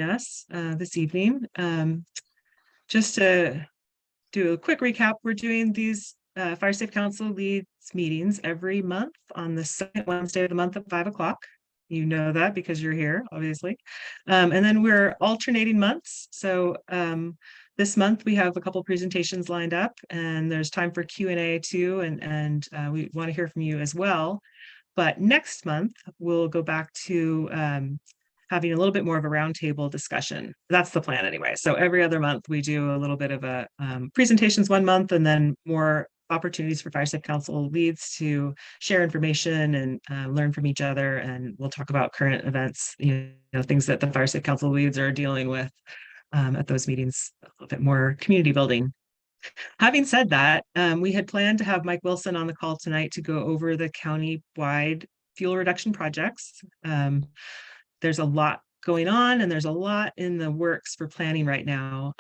us this evening. Just to do a quick recap, we're doing these Fire Safe Council leads meetings every month on the second Wednesday of the month at 5 o'clock. You know that because you're here, obviously. And then we're alternating months. So this month we have a couple presentations lined up, and there's time for Q&A too, and we want to hear from you as well. But next month we'll go back to having a little bit more of a roundtable discussion. That's the plan anyway. So every other month we do a little bit of a presentations one month, and then more opportunities for Fire Safe Council leads to share information and learn from each other. And we'll talk about current events, things that the Fire Safe Council leads are dealing with at those meetings, a little bit more community building. Having said that, we had planned to have Mike Wilson on the call tonight to go over the county-wide fuel reduction projects. There's a lot going on, and there's a lot in the works for planning right now.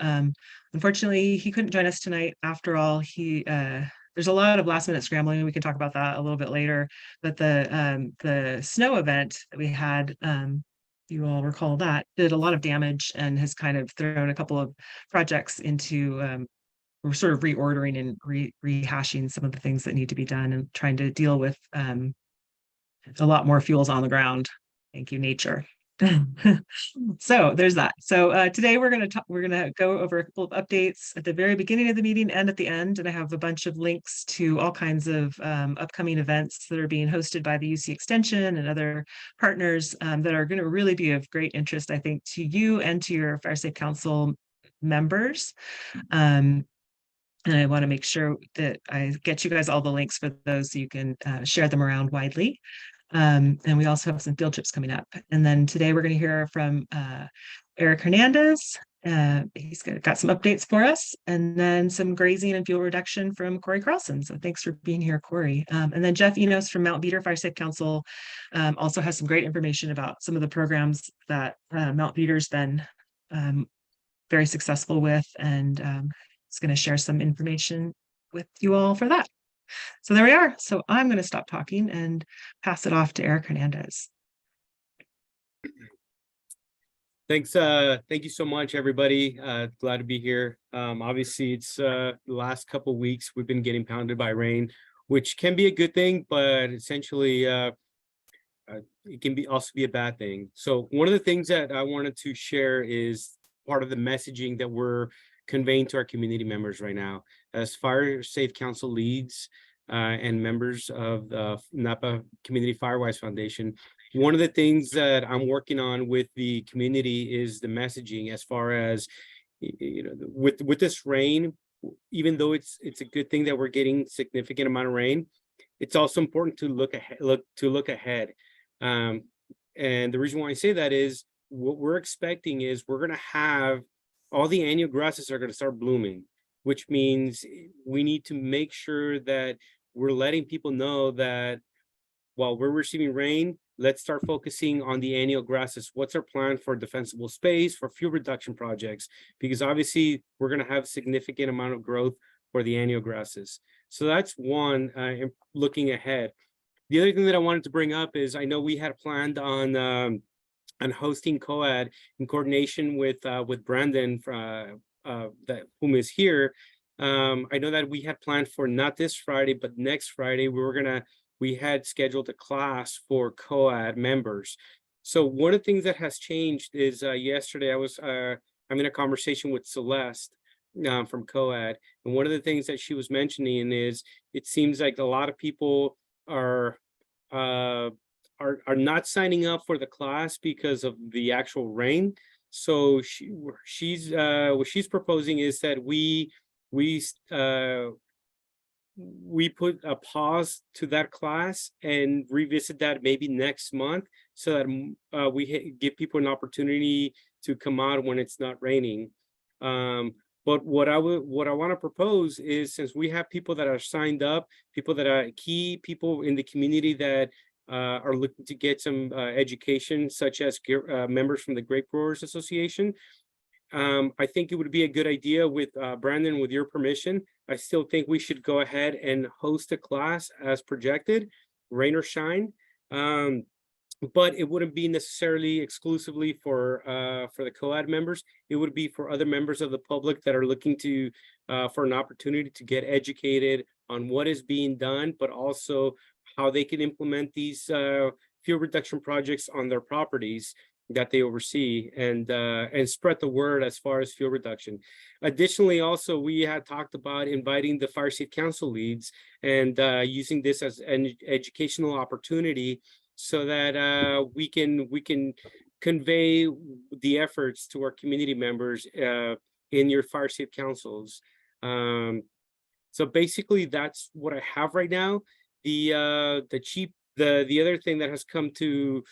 Unfortunately, he couldn't join us tonight. After all, there's a lot of last-minute scrambling. We can talk about that a little bit later. But the snow event that we had, you all recall that, did a lot of damage and has kind of thrown a couple of projects into we're sort of reordering and rehashing some of the things that need to be done and trying to deal with a lot more fuels on the ground. Thank you, nature. So there's that. So today we're going to go over a couple of updates at the very beginning of the meeting and at the end, and I have a bunch of links to all kinds of upcoming events that are being hosted by the UC Extension and other partners that are going to really be of great interest, I think, to you and to your Fire Safe Council members. And I want to make sure that I get you guys all the links for those so you can share them around widely. And we also have some field trips coming up. And then today we're going to hear from Eric Hernandez. He's got some updates for us, and then some grazing and fuel reduction from Cori Carlson. So thanks for being here, Cori. And then Jeff Enos from Mount Veeder Fire Safe Council also has some great information about some of the programs that Mount Veeder's been very successful with, and it's going to share some information with you all for that. So there we are. So I'm going to stop talking and pass it off to Eric Hernandez. Thanks. Thank you so much, everybody. Glad to be here. Obviously, it's the last couple of weeks we've been getting pounded by rain, which can be a good thing, but essentially it can also be a bad thing. So one of the things that I wanted to share is part of the messaging that we're conveying to our community members right now as Fire Safe Council leads and members of the Napa Community Firewise Foundation. One of the things that I'm working on with the community is the messaging as far as, with this rain, even though it's a good thing that we're getting significant amount of rain, it's also important to look ahead. And the reason why I say that is what we're expecting is we're going to have all the annual grasses are going to start blooming, which means we need to make sure that we're letting people know that while we're receiving rain, let's start focusing on the annual grasses. What's our plan for defensible space, for fuel reduction projects? Because obviously we're going to have significant amount of growth for the annual grasses. So that's one, looking ahead. The other thing that I wanted to bring up is I know we had planned on hosting COAD in coordination with Brandon, whom is here. I know that we had planned for not this Friday, but next Friday, we had scheduled a class for COAD members. So one of the things that has changed is yesterday I'm in a conversation with Celeste from COAD, and one of the things that she was mentioning is it seems like a lot of people are not signing up for the class because of the actual rain. So what she's proposing is that we put a pause to that class and revisit that maybe next month, so that we give people an opportunity to come out when it's not raining. But what I want to propose is, since we have people that are signed up, people that are key people in the community that are looking to get some education, such as members from the Grape Growers Association. I think it would be a good idea with Brandon, with your permission. I still think we should go ahead and host a class as projected, rain or shine. but it wouldn't be necessarily exclusively for the co-ed members. It would be for other members of the public that are looking to for an opportunity to get educated on what is being done, but also how they can implement these fuel reduction projects on their properties that they oversee, and spread the word as far as fuel reduction. Additionally, also we had talked about inviting the Fire Safe Council leads and using this as an educational opportunity, so that we can convey the efforts to our community members in your fire safe councils. So basically, that's what I have right now. The other thing that has come to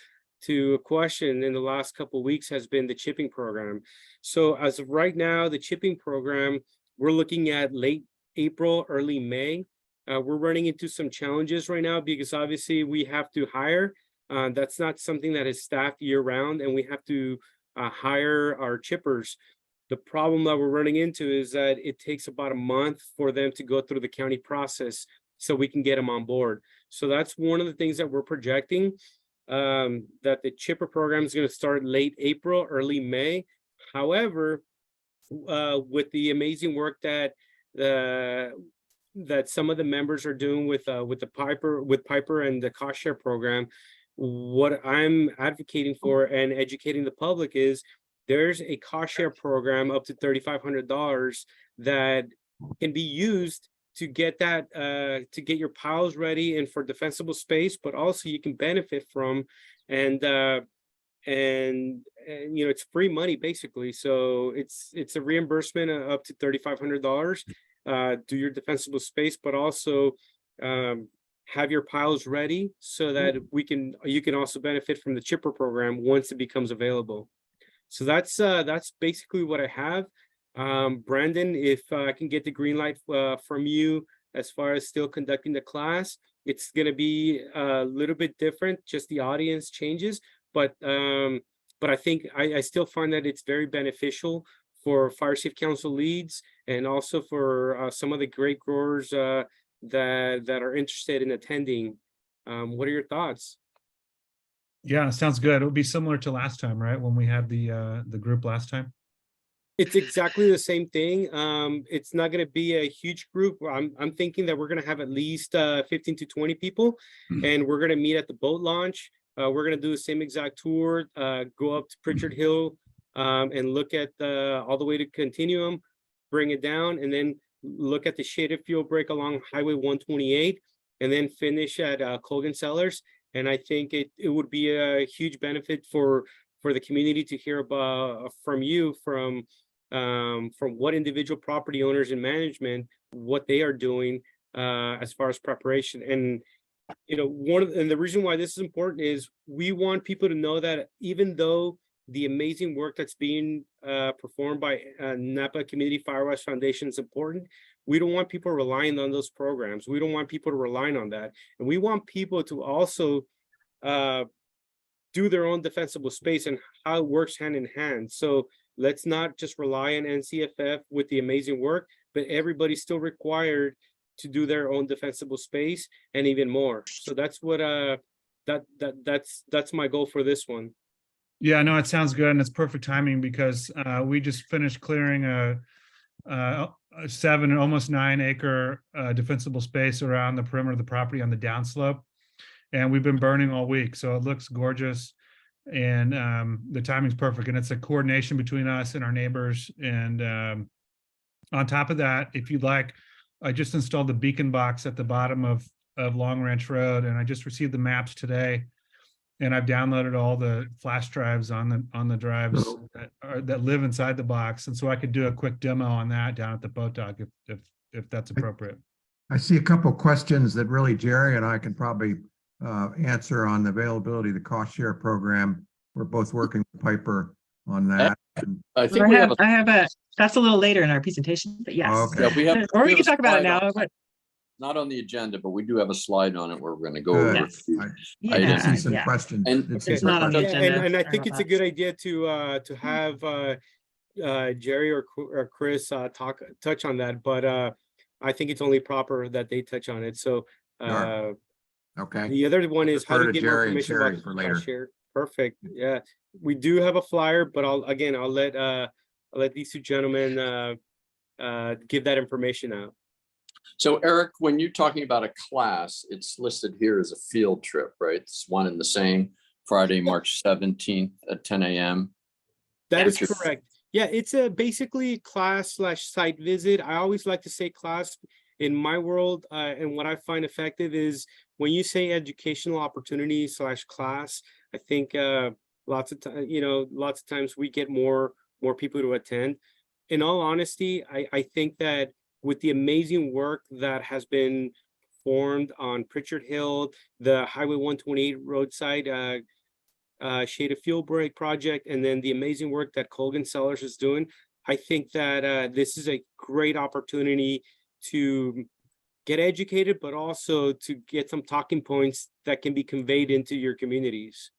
a question in the last couple of weeks has been the chipping program. So as of right now, the chipping program, we're looking at late April, early May. We're running into some challenges right now because obviously we have to hire. That's not something that is staffed year round, and we have to hire our chippers. The problem that we're running into is that it takes about a month for them to go through the county process so we can get them on board. So that's one of the things that we're projecting, that the chipper program is going to start late April, early May. However, with the amazing work that some of the members are doing with Piper and the cost share program, what I'm advocating for and educating the public is there's a cost share program up to $3,500 that can be used to get that to get your piles ready and for defensible space, but also you can benefit from, and you know, it's free money basically. So it's a reimbursement up to $3,500. Do your defensible space, but also have your piles ready so that you can also benefit from the chipper program once it becomes available. So that's basically what I have. Brandon, if I can get the green light from you as far as still conducting the class, it's going to be a little bit different, just the audience changes, but I think I still find that it's very beneficial for Fire Safe Council leads and also for some of the great growers that are interested in attending. What are your thoughts? Yeah, sounds good. It would be similar to last time, right? When we had the group last time. It's exactly the same thing. It's not going to be a huge group. I'm thinking that we're going to have at least 15 to 20 people, and we're going to meet at the boat launch. We're going to do the same exact tour, go up to Pritchard Hill, and look at all the way to Continuum, bring it down, and then look at the shaded fuel break along Highway 128, and then finish at Colgan Cellars. And I think it would be a huge benefit for the community to hear about from you, from what individual property owners and management, what they are doing as far as preparation. And you know, and the reason why this is important is we want people to know that even though the amazing work that's being performed by Napa Community Firewise Foundation is important, we don't want people relying on those programs. We don't want people to rely on that. And we want people to also do their own defensible space and how it works hand in hand. So let's not just rely on NCFF with the amazing work, but everybody's still required to do their own defensible space and even more. So that's what that's my goal for this one. Yeah, no, it sounds good, and it's perfect timing because we just finished clearing a 7 and almost 9 acre defensible space around the perimeter of the property on the downslope, and we've been burning all week, so it looks gorgeous, and the timing's perfect, and it's a coordination between us and our neighbors. And on top of that, if you'd like, I just installed the beacon box at the bottom of Long Ranch Road, and I just received the maps today. And I've downloaded all the flash drives on the drives that live inside the box, and so I could do a quick demo on that down at the boat dock if that's appropriate. I see a couple of questions that really Jerry and I can probably answer on the availability of the cost share program. We're both working with Piper on that. I think I have a that's a little later in our presentation, but yes. Okay. Yeah, we have, Or we have can a talk about it slide now. on- But Not on the agenda, but we do have a slide on it where we're going to go Good. over. Yes. I Yeah, see some yeah. questions. And- It's It's super not on the questions. agenda. And I Sorry think about it's a that. good idea to have Jerry or Chris touch on that, but I think it's only proper that they touch on it. So Sure. Okay, The other one is how Defer to to get more Jerry and information Sherry about for the later. Pasture. Perfect. Yeah, we do have a flyer, but I'll let these two gentlemen give that information out. So Eric, when you're talking about a class, it's listed here as a field trip, right? It's one and the same, Friday, March 17th at 10 a.m. That is Which is- correct. Yeah, it's a basically class/site visit. I always like to say class in my world, and what I find effective is when you say educational opportunity/class, I think lots of times we get more people to attend. In all honesty, I think that with the amazing work that has been performed on Pritchard Hill, the Highway 128 roadside shaded fuel break project, and then the amazing work that Colgan Sellers is doing, I think that this is a great opportunity to get educated, but also to get some talking points that can be conveyed into your communities.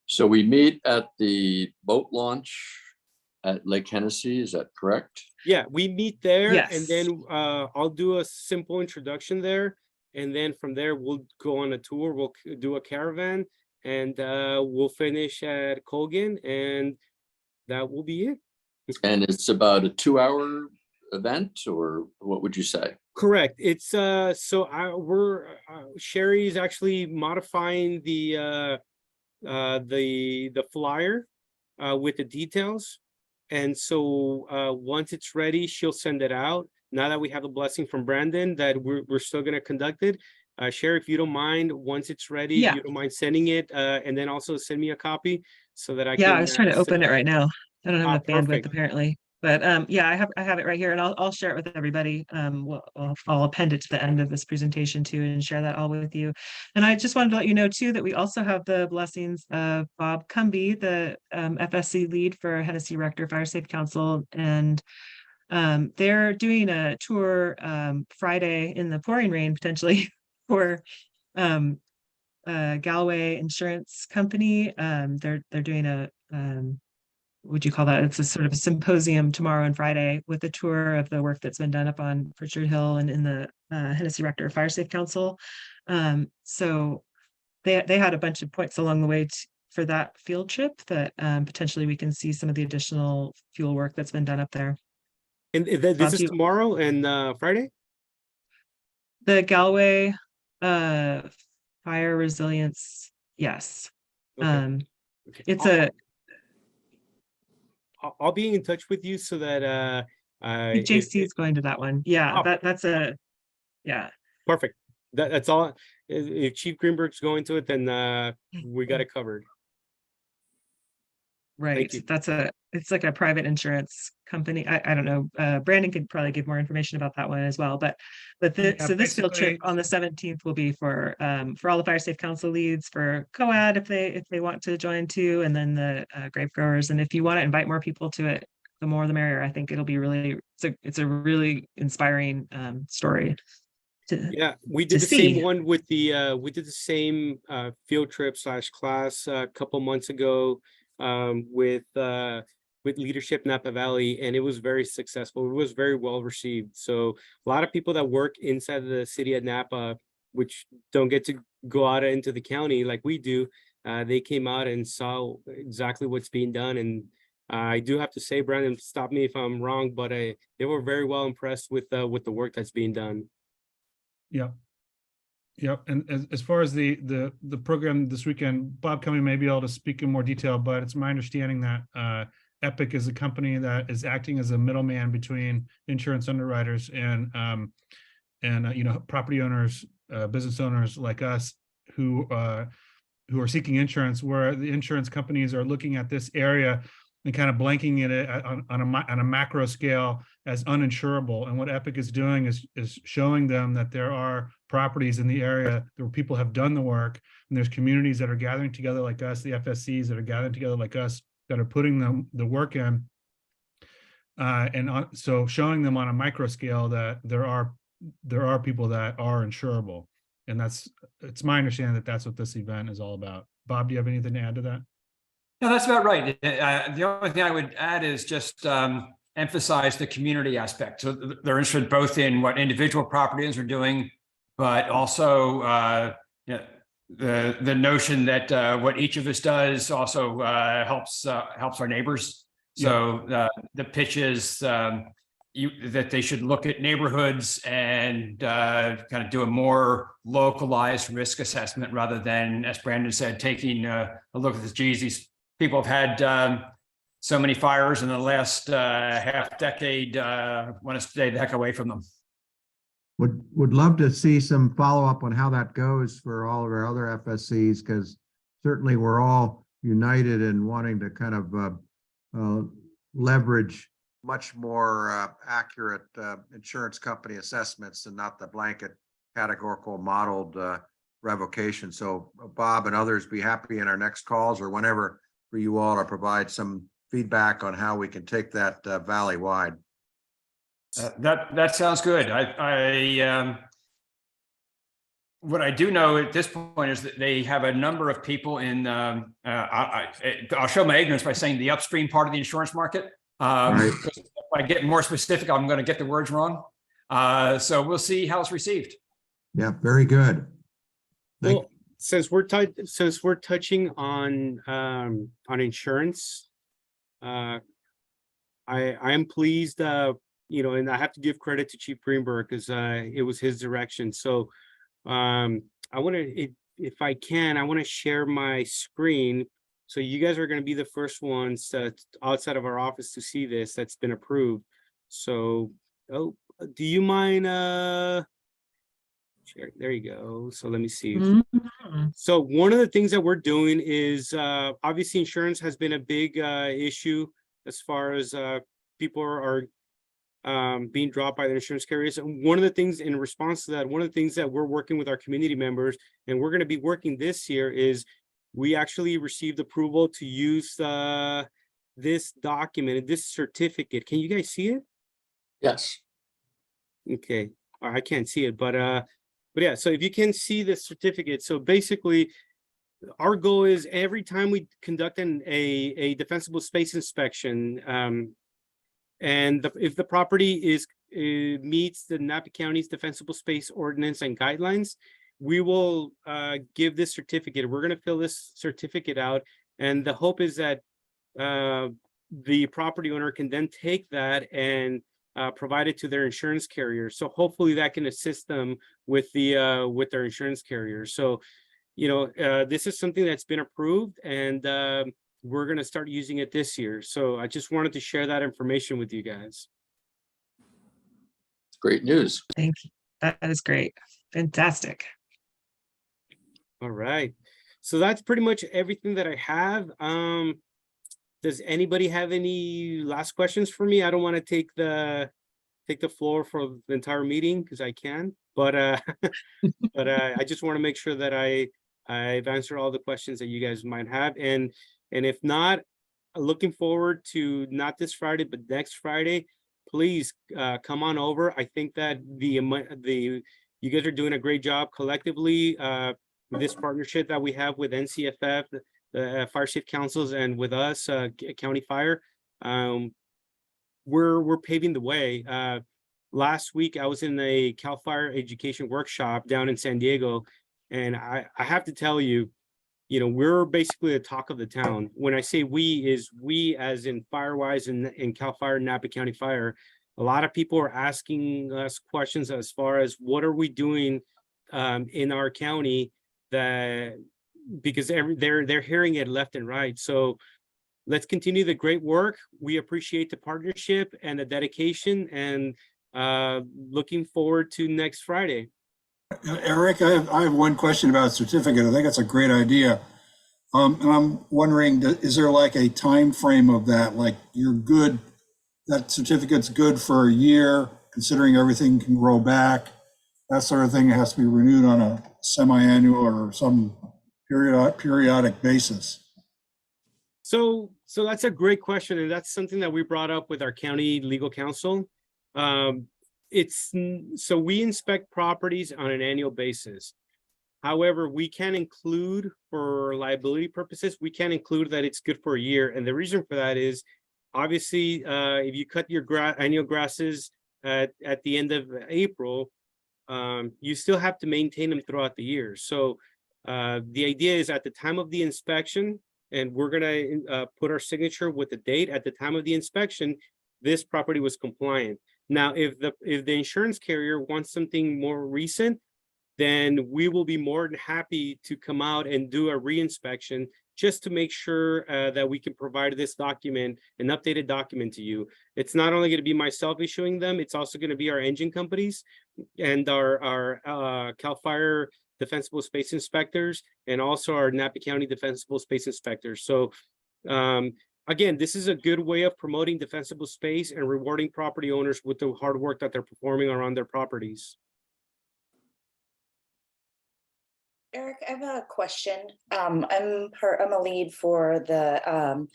So we meet at the boat launch at Lake Hennessy, is that correct? Yeah, we meet there, and Yes. then I'll do a simple introduction there, and then from there we'll go on a tour. We'll do a caravan, and we'll finish at Colgan, and that will be it. And it's about a 2-hour event, or what would you say? Correct. It's Sherry's actually modifying the flyer with the details. And so once it's ready, she'll send it out. Now that we have a blessing from Brandon that we're still going to conduct it. Sherry, if you don't mind, once it's ready, if Yeah. you don't mind sending it, and then also send me a copy so that I Yeah, can. I was trying to open it right now. I don't have enough bandwidth Perfect. apparently, but yeah, I have it right here, and I'll share it with everybody. I'll append it to the end of this presentation too, and share that all with you. And I just wanted to let you know too that we also have the blessings of Bob Cumby, the FSC lead for Hennessy Rector Fire Safe Council, and they're doing a tour Friday in the pouring rain potentially for Galway Insurance Company. They're doing a would you call that? It's a sort of a symposium tomorrow and Friday with a tour of the work that's been done up on Pritchard Hill and in the Hennessy Rector Fire Safe Council. So they had a bunch of points along the way for that field trip that potentially we can see some of the additional fuel work that's been done up there. And this is tomorrow and Friday? The Galway fire resilience, yes. Okay. It's a I'll be in touch with you so that I think JC is going to that one. Yeah, that's a yeah. Perfect. That's all. If Chief Greenberg's going to it, then we got it covered. Right. It's like a private insurance company. I don't know. Brandon could probably give more information about that one as well. But so this field trip on the 17th will be for all the Fire Safe Council leads, for COAD if they want to join too, and then the grape growers. And if you want to invite more people to it, the more the merrier. I think it'll be really it's a really inspiring story. Yeah, we did the same one with the we did the same field trip / class a couple months ago with leadership Napa Valley, and it was very successful. It was very well received. So a lot of people that work inside the city of Napa, which don't get to go out into the county like we do, they came out and saw exactly what's being done. And I do have to say, Brandon, stop me if I'm wrong, but they were very well impressed with the work that's being done. Yeah. Yep. And as far as the program this weekend, Bob Cumby may be able to speak in more detail, but it's my understanding that Epic is a company that is acting as a middleman between insurance underwriters and property owners, business owners like us who are seeking insurance, where the insurance companies are looking at this area and kind of blanking it on a macro scale as uninsurable. And what Epic is doing is showing them that there are properties in the area where people have done the work, and there's communities that are gathering together like us, the FSCs that are gathering together like us, that are putting the work in, so showing them on a micro scale that there are people that are insurable. And it's my understanding that that's what this event is all about. Bob, do you have anything to add to that? No, that's about right. The only thing I would add is just emphasize the community aspect. So they're interested both in what individual property owners are doing but also the notion that what each of us does also helps our neighbors. So the pitch is that they should look at neighborhoods and kind of do a more localized risk assessment rather than, as Brandon said, taking a look at the geez, these people have had so many fires in the last half decade, want to stay the heck away from them. Would love to see some follow-up on how that goes for all of our other FSCs, because certainly we're all united in wanting to kind of leverage much more accurate insurance company assessments and not the blanket categorical modeled revocation. So Bob and others, be happy in our next calls or whenever for you all to provide some feedback on how we can take that valley-wide. That sounds good. What I do know at this point is that they have a number of people in. I'll show my ignorance by saying the upstream part of the insurance market. Right. If I get more specific, I'm going to get the words wrong. So we'll see how it's received. Yeah, very good. Well, since we're touching on insurance, I am pleased. And I have to give credit to Chief Greenberg because it was his direction. So I want to, if I can, I want to share my screen. So you guys are going to be the first ones outside of our office to see this. That's been approved. So, do you mind? Share? There you go. So let me see. So one of the things that we're doing is obviously insurance has been a big issue as far as people are being dropped by the insurance carriers. And one of the things in response to that, one of the things that we're working with our community members, and we're going to be working this year, is we actually received approval to use this document, this certificate. Can you guys see it? Yes. Okay, I can't see it, but yeah, so if you can see the certificate, so basically our goal is every time we conduct a defensible space inspection, and if the property meets the Napa County's defensible space ordinance and guidelines, we will give this certificate. We're going to fill this certificate out, and the hope is that the property owner can then take that and provide it to their insurance carrier. So hopefully that can assist them with their insurance carrier. So, this is something that's been approved, and we're going to start using it this year. So I just wanted to share that information with you guys. Great news. Thank you. That is great. Fantastic. All right. So that's pretty much everything that I have. Does anybody have any last questions for me? I don't want to take the floor for the entire meeting because I can, but I just want to make sure that I've answered all the questions that you guys might have. And if not, looking forward to not this Friday, but next Friday, please come on over. I think that you guys are doing a great job collectively with this partnership that we have with NCFF, the Fire Safe Councils, and with us, County Fire. We're paving the way. Last week, I was in a CAL FIRE education workshop down in San Diego, and I have to tell you, we're basically the talk of the town. When I say we as in Firewise and CAL FIRE, Napa County Fire. A lot of people are asking us questions as far as what are we doing in our county, because they're hearing it left and right. So let's continue the great work. We appreciate the partnership and the dedication, and looking forward to next Friday. Eric, I have one question about a certificate. I think that's a great idea. And I'm wondering, is there like a time frame of that? Like you're good, that certificate's good for a year, considering everything can grow back, that sort of thing. It has to be renewed on a semi-annual or some periodic basis. So that's a great question, and that's something that we brought up with our county legal counsel. So we inspect properties on an annual basis. However, we can include, for liability purposes, we can include that it's good for a year. And the reason for that is, obviously, if you cut your annual grasses at the end of April, you still have to maintain them throughout the year. So the idea is at the time of the inspection, and we're gonna put our signature with the date at the time of the inspection, this property was compliant. Now, if the insurance carrier wants something more recent, then we will be more than happy to come out and do a re-inspection just to make sure that we can provide this document, an updated document to you. It's not only going to be myself issuing them, it's also going to be our engine companies and our CAL FIRE defensible space inspectors, and also our Napa County defensible space inspectors. So again, this is a good way of promoting defensible space and rewarding property owners with the hard work that they're performing around their properties. Eric, I have a question. I'm a lead for the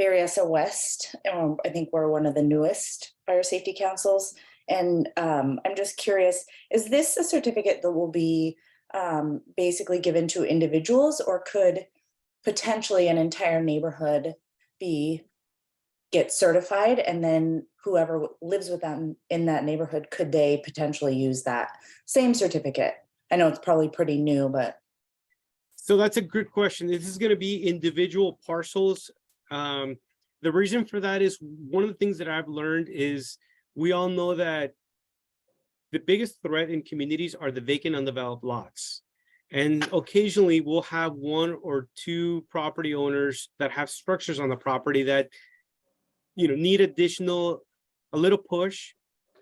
Berryessa West. I think we're one of the newest fire safety councils. And I'm just curious, is this a certificate that will be basically given to individuals, or could potentially an entire neighborhood get certified, and then whoever lives with them in that neighborhood, could they potentially use that same certificate? I know it's probably pretty new, but. So that's a good question. This is going to be individual parcels. The reason for that is one of the things that I've learned is we all know that the biggest threat in communities are the vacant undeveloped lots. And occasionally we'll have one or two property owners that have structures on the property that, need a little push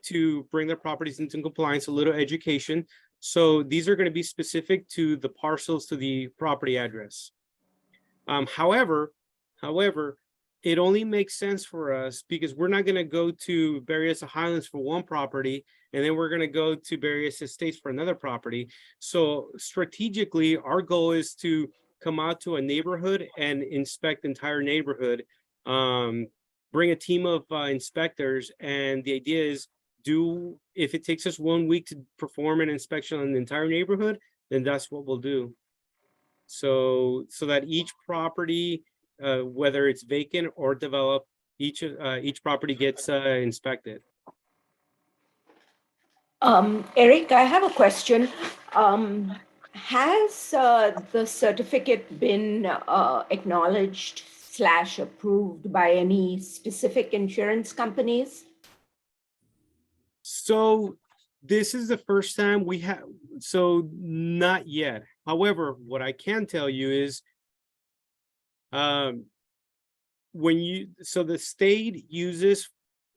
to bring their properties into compliance, a little education. So these are going to be specific to the parcels, to the property address. However, it only makes sense for us because we're not going to go to Berryessa Highlands for one property, and then we're going to go to Berryessa Estates for another property. So strategically, our goal is to come out to a neighborhood and inspect the entire neighborhood, bring a team of inspectors, and the idea is, if it takes us 1 week to perform an inspection on the entire neighborhood, then that's what we'll do. So that each property, whether it's vacant or developed, each property gets inspected. Eric, I have a question. Has the certificate been acknowledged / approved by any specific insurance companies? So this is the first time we have, so not yet. However, what I can tell you is the state uses,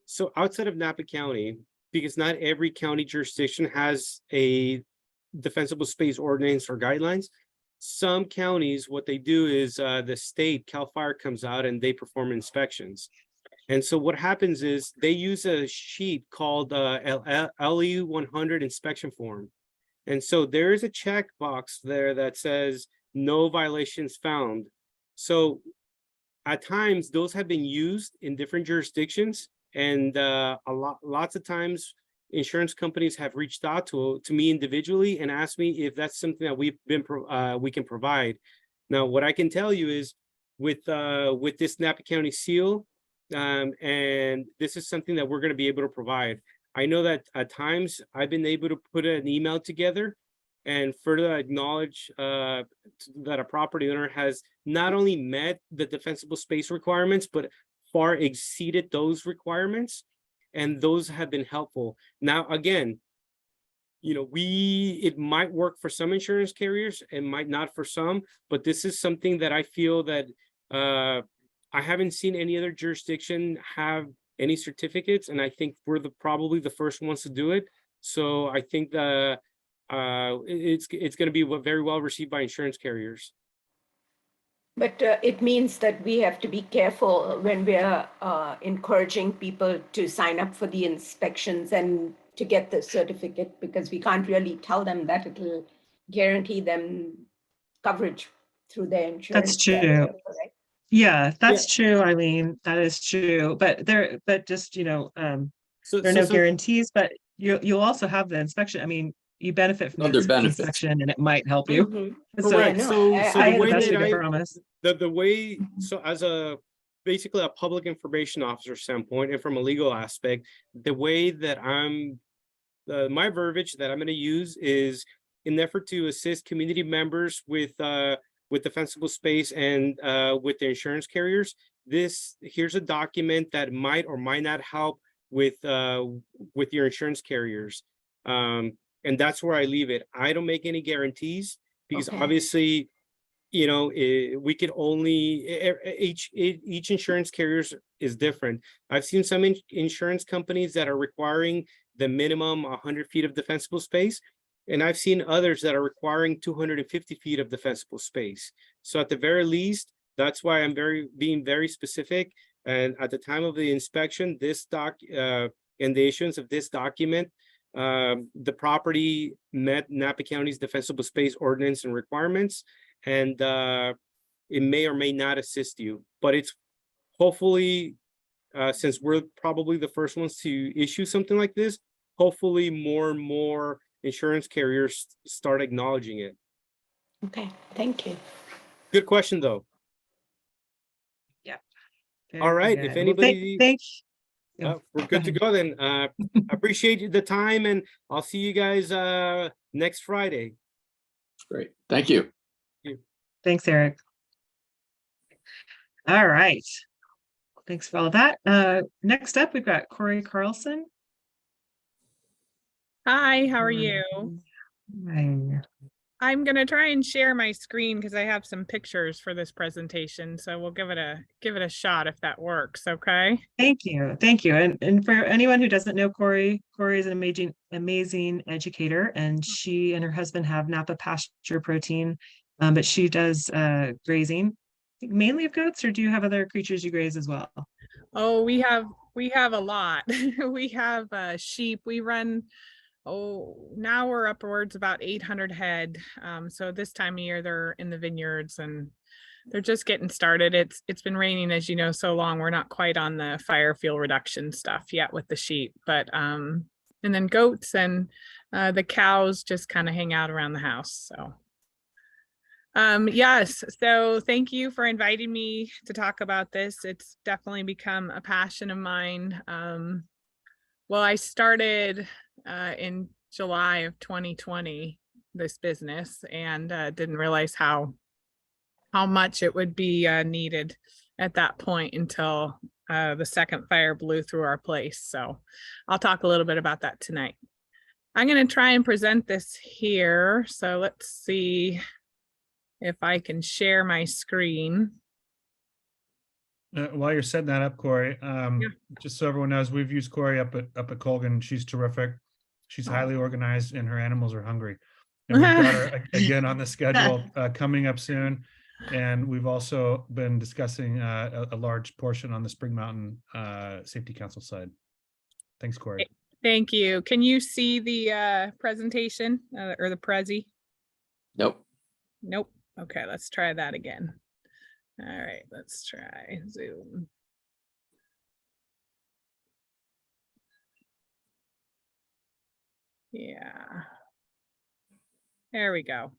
so outside of Napa County, because not every county jurisdiction has a defensible space ordinance or guidelines. Some counties, what they do is the state, CAL FIRE, comes out and they perform inspections. And so what happens is they use a sheet called LE 100 inspection form. And so there is a checkbox there that says no violations found. So at times those have been used in different jurisdictions, and lots of times insurance companies have reached out to me individually and asked me if that's something that we can provide. Now, what I can tell you is with this Napa County seal, and this is something that we're going to be able to provide. I know that at times I've been able to put an email together and further acknowledge that a property owner has not only met the defensible space requirements, but far exceeded those requirements, and those have been helpful. Now, again, it might work for some insurance carriers, it might not for some, but this is something that I feel that I haven't seen any other jurisdiction have any certificates, and I think we're probably the first ones to do it. So I think that it's going to be very well received by insurance carriers. But it means that we have to be careful when we are encouraging people to sign up for the inspections and to get the certificate, because we can't really tell them that it will guarantee them coverage through their insurance. That's true. Yeah, that's true, Eileen. That is true. But there are no guarantees, but you'll also have the inspection. I mean, you benefit from Other the benefits. inspection, and it might help you. Mm-hmm. Correct. So the way that I promise. As a basically a public information officer standpoint, and from a legal aspect, the way that I'm my verbiage that I'm going to use is in an effort to assist community members with defensible space and with the insurance carriers. Here's a document that might or might not help with your insurance carriers. And that's where I leave it. I don't make any guarantees because Okay. obviously, we could only, each insurance carrier is different. I've seen some insurance companies that are requiring the minimum 100 feet of defensible space. And I've seen others that are requiring 250 feet of defensible space. So at the very least, that's why I'm being very specific. And at the time of the inspection, and the issuance of this document, the property met Napa County's defensible space ordinance and requirements. And it may or may not assist you, but it's hopefully, since we're probably the first ones to issue something like this, hopefully more and more insurance carriers start acknowledging it. Okay, thank you. Good question, though. All right, if Very good. Well, anybody, Oh, we're go good to ahead. go then. Appreciate the time, and I'll see you guys next Friday. Great. Thank you. Thanks, Eric. All right. Thanks for all of that. Next up, we've got Cori Carlson. Hi, how are you? Hi. I'm gonna try and share my screen because I have some pictures for this presentation, so we'll give it a shot if that works, okay? Thank you. Thank you. And for anyone who doesn't know Cori is an amazing educator, and she and her husband have Napa Pasture protein, but she does grazing, I think mainly of goats, or do you have other creatures you graze as well? Oh, we have a lot. We have sheep. We run, now we're upwards about 800 head. So this time of year they're in the vineyards and they're just getting started. It's been raining, as you know, so long. We're not quite on the fire fuel reduction stuff yet with the sheep, but and then goats and the cows just kind of hang out around the house. So yes, so thank you for inviting me to talk about this. It's definitely become a passion of mine. Well, I started in July of 2020, this business, and didn't realize how much it would be needed at that point until the second fire blew through our place. So I'll talk a little bit about that tonight. I'm going to try and present this here. So let's see if I can share my screen. While you're setting that up, Cori, just so everyone knows, we've used Cori up at Colgan. She's terrific. She's highly organized, and her animals are hungry. And we've got her again on the schedule coming up soon. And we've also been discussing a large portion on the Spring Mountain Safety Council side. Thanks, Cori. Thank you. Can you see the presentation or the Prezi? Nope. Nope. Okay, let's try that again. All right, let's try Zoom. Yeah. There we go.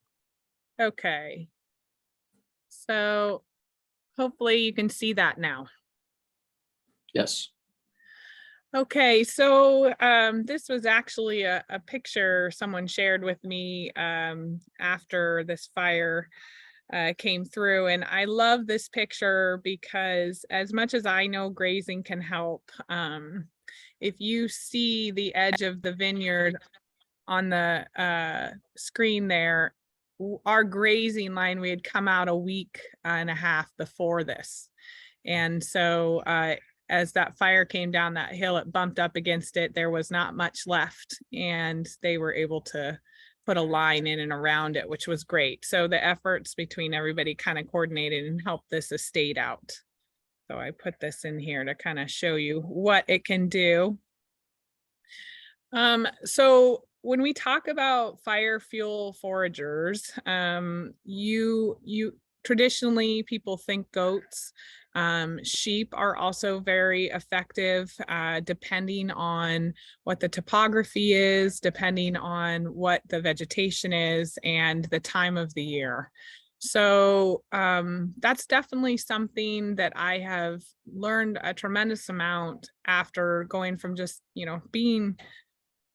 Okay. So hopefully you can see that now. Yes. Okay, so this was actually a picture someone shared with me after this fire came through, and I love this picture because as much as I know grazing can help, if you see the edge of the vineyard on the screen there, our grazing line, we had come out a week and a half before this. And so as that fire came down that hill, it bumped up against it. There was not much left, and they were able to put a line in and around it, which was great. So the efforts between everybody kind of coordinated and helped this estate out. So I put this in here to kind of show you what it can do. So when we talk about fire fuel foragers, you traditionally people think goats. Sheep are also very effective, depending on what the topography is, depending on what the vegetation is, and the time of the year. So that's definitely something that I have learned a tremendous amount after going from just, being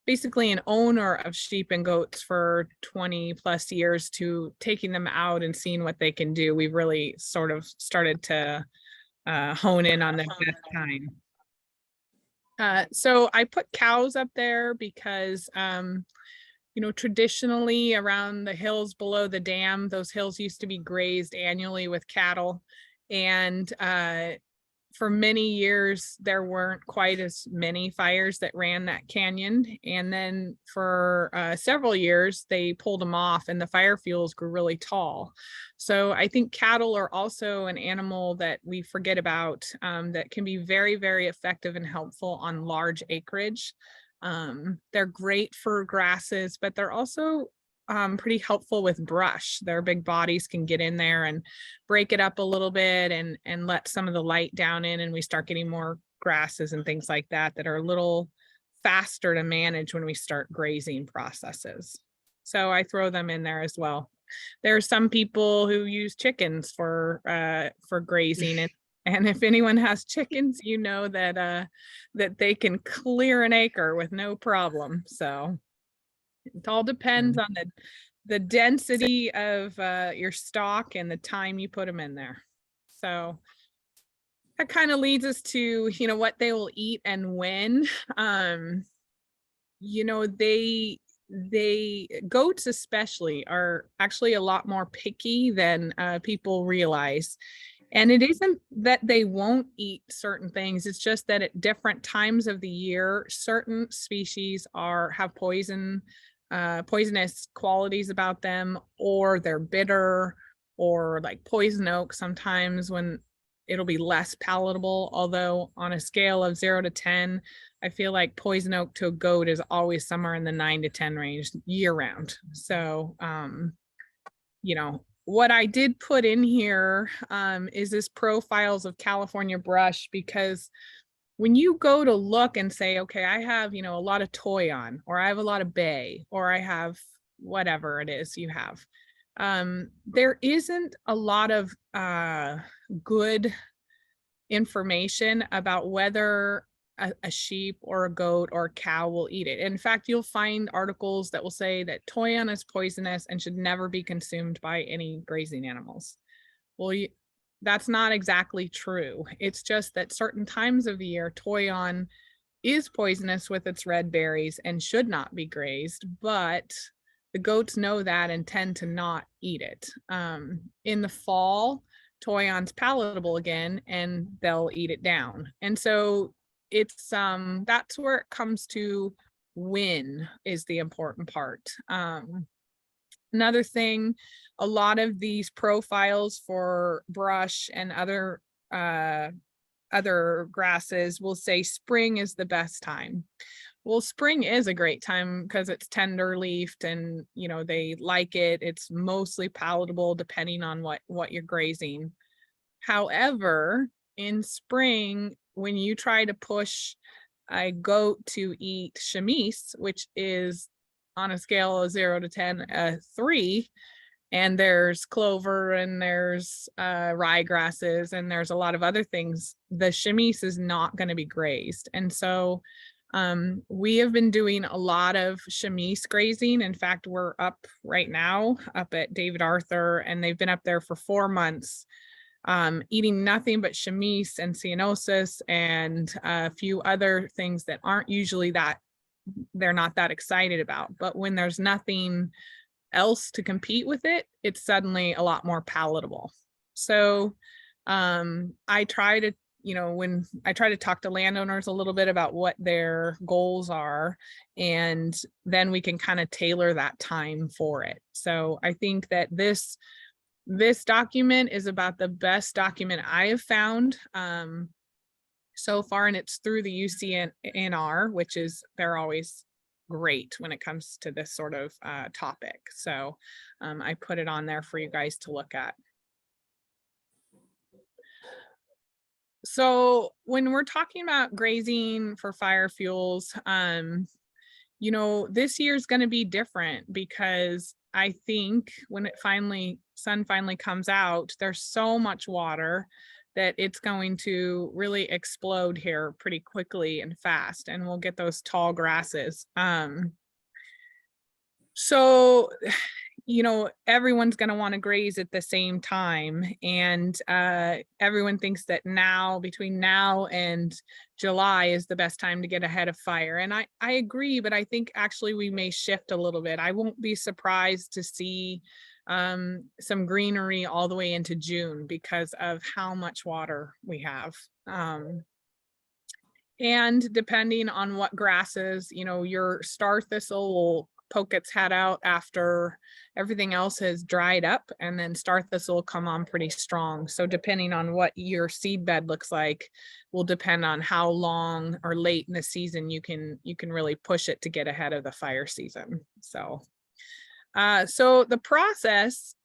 basically an owner of sheep and goats for 20 plus years to taking them out and seeing what they can do. We've really sort of started to hone in on the best time. So I put cows up there because, you know, traditionally around the hills below the dam, those hills used to be grazed annually with cattle. And for many years, there weren't quite as many fires that ran that canyon. And then for several years, they pulled them off and the fire fuels grew really tall. So I think cattle are also an animal that we forget about that can be very, very effective and helpful on large acreage. They're great for grasses, but they're also pretty helpful with brush. Their big bodies can get in there and break it up a little bit and let some of the light down in, and we start getting more grasses and things like that that are a little faster to manage when we start grazing processes. So I throw them in there as well. There are some people who use chickens for grazing, and if anyone has chickens, you know that that they can clear an acre with no problem. So it all depends on the density of your stock and the time you put them in there. So that kind of leads us to, you know, what they will eat and when. You know, goats especially are actually a lot more picky than people realize. And it isn't that they won't eat certain things. It's just that at different times of the year, certain species have poisonous qualities about them, or they're bitter, or like poison oak sometimes when it'll be less palatable. Although on a scale of 0 to 10, I feel like poison oak to a goat is always somewhere in the 9 to 10 range year round. So, you know, what I did put in here is this profiles of California brush, because when you go to look and say, okay, I have, you know, a lot of toy on, or I have a lot of bay, or I have whatever it is you have, there isn't a lot of good information about whether a sheep or a goat or a cow will eat it. In fact, you'll find articles that will say that toyon is poisonous and should never be consumed by any grazing animals. Well, that's not exactly true. It's just that certain times of the year, toyon is poisonous with its red berries and should not be grazed, but the goats know that and tend to not eat it. In the fall, toyon's palatable again and they'll eat it down. And so it's that's where it comes to when is the important part. Another thing, a lot of these profiles for brush and other grasses will say spring is the best time. Well, spring is a great time because it's tender leafed and, you know, they like it. It's mostly palatable depending on what you're grazing. However, in spring, when you try to push a goat to eat chamise, which is on a scale of 0 to 10, 3, and there's clover and there's ryegrasses and there's a lot of other things, the chamise is not going to be grazed. And so we have been doing a lot of chamise grazing. In fact, we're up right now up at David Arthur, and they've been up there for 4 months, eating nothing but chamise and ceanosis and a few other things that aren't usually that they're not that excited about. But when there's nothing else to compete with it, it's suddenly a lot more palatable. So I try to, you know, when I try to talk to landowners a little bit about what their goals are, and then we can kind of tailor that time for it. So I think that this document is about the best document I have found so far, and it's through the UCNR, which is, they're always great when it comes to this sort of topic. So I put it on there for you guys to look at. So when we're talking about grazing for fire fuels, you know, this year is going to be different because I think when sun finally comes out, there's so much water that it's going to really explode here pretty quickly and fast, and we'll get those tall grasses. So, you know, everyone's going to want to graze at the same time. And everyone thinks that now, between now and July, is the best time to get ahead of fire. And I agree, but I think actually we may shift a little bit. I won't be surprised to see some greenery all the way into June because of how much water we have. And depending on what grasses, you know, your star thistle will poke its head out after everything else has dried up, and then star thistle will come on pretty strong. So depending on what your seed bed looks like will depend on how long or late in the season you can really push it to get ahead of the fire season. So so the process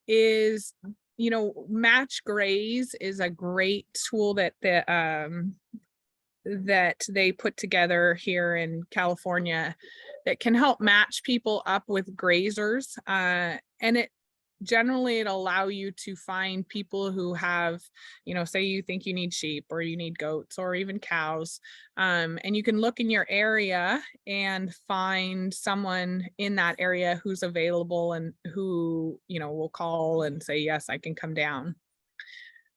is, you know, match graze is a great tool that that they put together here in California that can help match people up with grazers. And it generally it'll allow you to find people who have, you know, say you think you need sheep or you need goats or even cows. And you can look in your area and find someone in that area who's available and who, you know, will call and say, yes, I can come down.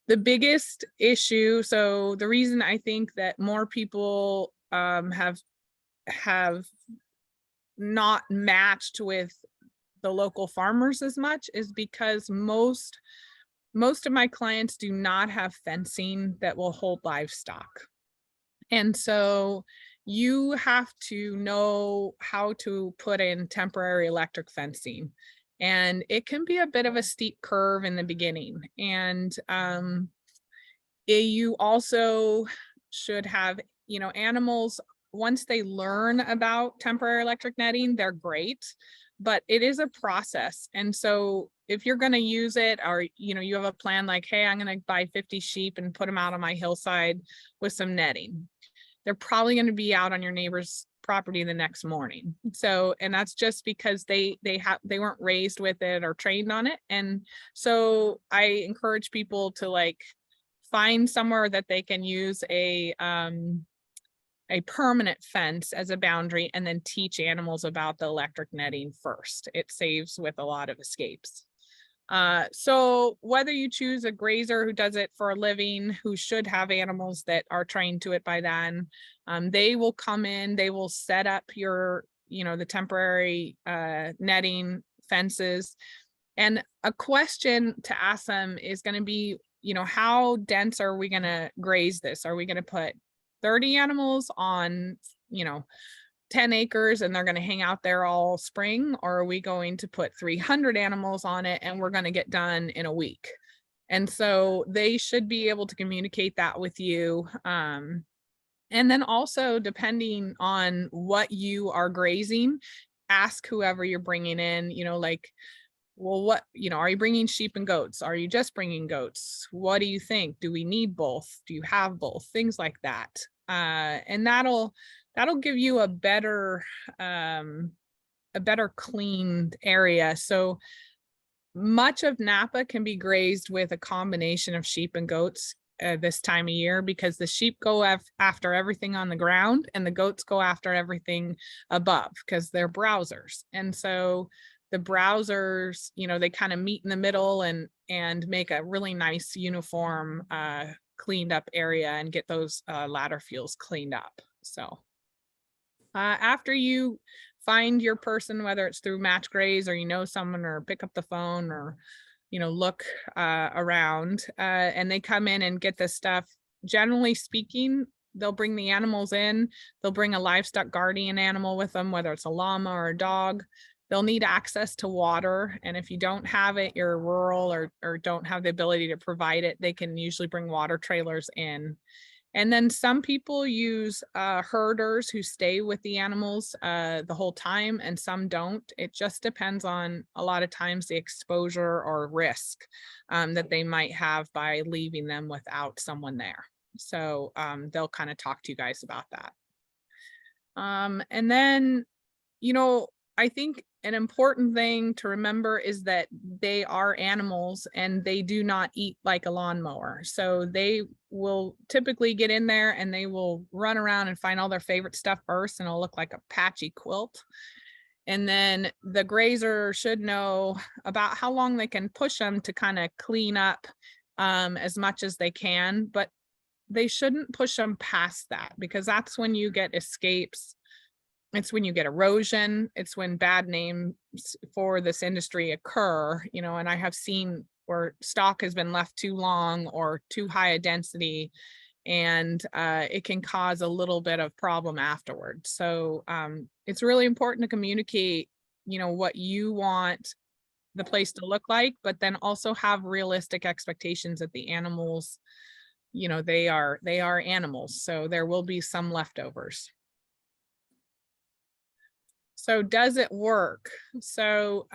The biggest issue, so the reason I think that more people have not matched with the local farmers as much is because most of my clients do not have fencing that will hold livestock. And so you have to know how to put in temporary electric fencing. And it can be a bit of a steep curve in the beginning. And you also should have, you know, animals, once they learn about temporary electric netting, they're great, but it is a process. And so if you're going to use it, or, you know, you have a plan like, hey, I'm going to buy 50 sheep and put them out on my hillside with some netting, they're probably going to be out on your neighbor's property the next morning. So, and that's just because they weren't raised with it or trained on it. And so I encourage people to like find somewhere that they can use a permanent fence as a boundary and then teach animals about the electric netting first. It saves with a lot of escapes. So whether you choose a grazer who does it for a living, who should have animals that are trained to it by then, they will come in, they will set up your, you know, the temporary netting fences. And a question to ask them is going to be, you know, how dense are we going to graze this? Are we going to put 30 animals on, you know, 10 acres and they're going to hang out there all spring? Or are we going to put 300 animals on it and we're going to get done in a week? And so they should be able to communicate that with you. And then also, depending on what you are grazing, ask whoever you're bringing in, you know, like, well, what, you know, are you bringing sheep and goats? Are you just bringing goats? What do you think? Do we need both? Do you have both? Things like that. And that'll give you a better cleaned area. So much of Napa can be grazed with a combination of sheep and goats this time of year, because the sheep go after everything on the ground and the goats go after everything above because they're browsers. And so the browsers, you know, they kind of meet in the middle and make a really nice uniform cleaned up area and get those ladder fuels cleaned up. So after you find your person, whether it's through match graze or you know someone, or pick up the phone, or, you know, look around and they come in and get this stuff, generally speaking, they'll bring the animals in, they'll bring a livestock guardian animal with them, whether it's a llama or a dog. They'll need access to water. And if you don't have it, you're rural or don't have the ability to provide it, they can usually bring water trailers in. And then some people use herders who stay with the animals the whole time, and some don't. It just depends on, a lot of times, the exposure or risk that they might have by leaving them without someone there. So they'll kind of talk to you guys about that. And then, you know, I think an important thing to remember is that they are animals and they do not eat like a lawnmower. So they will typically get in there and they will run around and find all their favorite stuff first, and it'll look like a patchy quilt. And then the grazer should know about how long they can push them to kind of clean up as much as they can, but they shouldn't push them past that, because that's when you get escapes. It's when you get erosion. It's when bad names for this industry occur, you know, and I have seen where stock has been left too long or too high a density, and it can cause a little bit of problem afterwards. So it's really important to communicate, you know, what you want the place to look like, but then also have realistic expectations that the animals, you know, they are animals. So there will be some leftovers. So does it work? So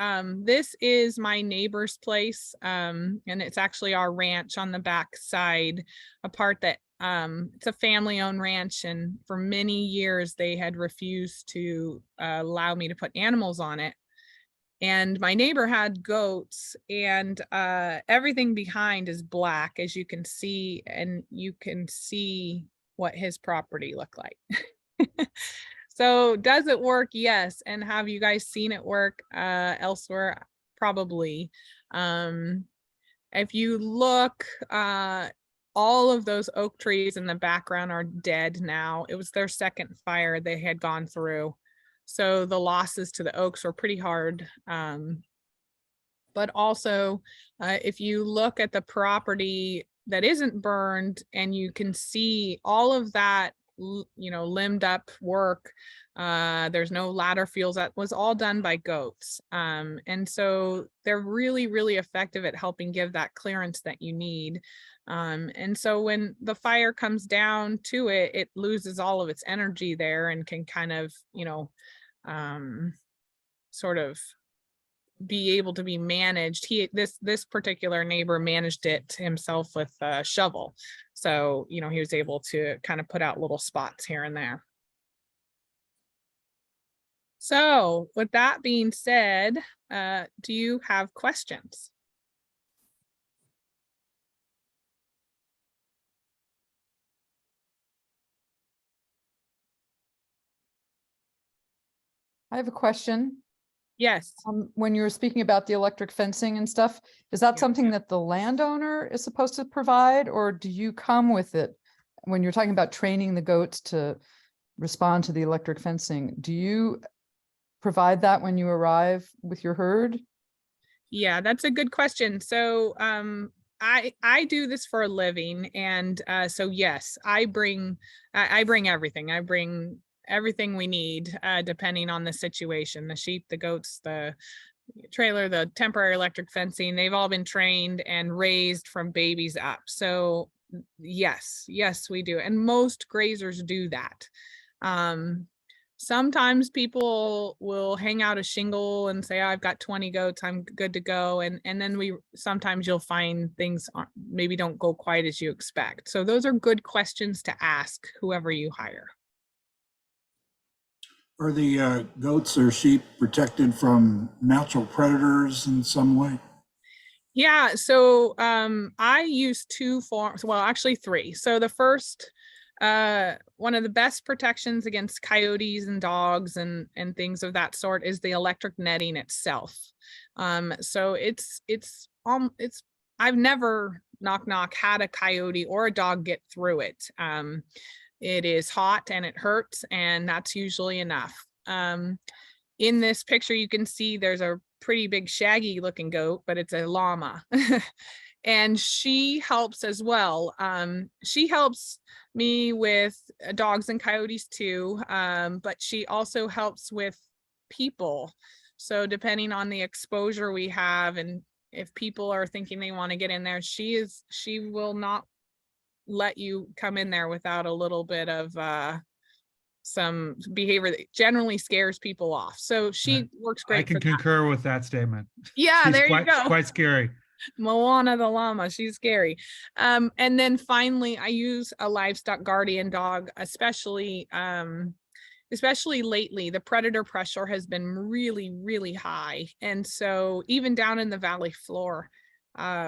this is my neighbor's place, and it's actually our ranch on the back side, a part that it's a family-owned ranch, and for many years they had refused to allow me to put animals on it. And my neighbor had goats, and everything behind is black, as you can see, and you can see what his property looked like. So does it work? Yes. And have you guys seen it work elsewhere? Probably. If you look, all of those oak trees in the background are dead now. It was their second fire they had gone through. So the losses to the oaks were pretty hard. But also, if you look at the property that isn't burned, and you can see all of that, you know, limbed up work, there's no ladder fields, that was all done by goats. And so they're really, really effective at helping give that clearance that you need. And so when the fire comes down to it, it loses all of its energy there and can kind of, you know, sort of be able to be managed. This particular neighbor managed it himself with a shovel. So, you know, he was able to kind of put out little spots here and there. So with that being said, do you have questions? I have a question. Yes. When you were speaking about the electric fencing and stuff, is that Yeah. something that the landowner is supposed to provide, or do you come with it? When you're talking about training the goats to respond to the electric fencing, do you provide that when you arrive with your herd? Yeah, that's a good question. So I do this for a living, and so yes, I bring everything. I bring everything we need, depending on the situation: the sheep, the goats, the trailer, the temporary electric fencing. They've all been trained and raised from babies up. So yes, we do, and most grazers do that. Sometimes people will hang out a shingle and say, oh, I've got 20 goats, I'm good to go. And then sometimes you'll find things maybe don't go quite as you expect. So those are good questions to ask whoever you hire. Are the goats or sheep protected from natural predators in some way? Yeah, so I use two forms, well, actually three. So the first, one of the best protections against coyotes and dogs and things of that sort is the electric netting itself. So it's I've never knock had a coyote or a dog get through it. It is hot and it hurts, and that's usually enough. In this picture, you can see there's a pretty big shaggy looking goat, but it's a llama. And she helps as well. She helps me with dogs and coyotes too, but she also helps with people. So depending on the exposure we have, and if people are thinking they want to get in there, she will not let you come in there without a little bit of some behavior that generally scares people off. So she works great. I can concur with that statement. Yeah, She's there you go. Quite scary. Moana the llama, she's scary. And then finally, I use a livestock guardian dog, especially especially lately, the predator pressure has been really, really high. And so even down in the valley floor,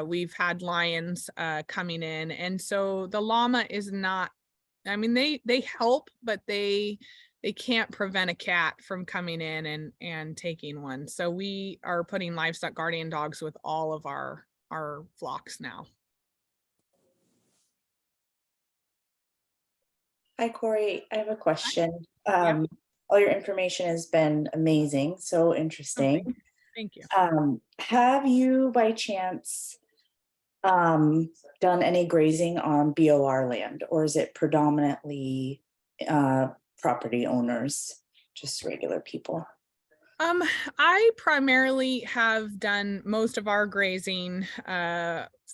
we've had lions coming in. And so the llama is not, I mean, they help, but they can't prevent a cat from coming in and taking one. So we are putting livestock guardian dogs with all of our flocks now. Hi, Cori. I have a question. Yeah. All your information has been amazing, so interesting. Thank you. Have you by chance done any grazing on BOR land, or is it predominantly property owners, just regular people? I primarily have done most of our grazing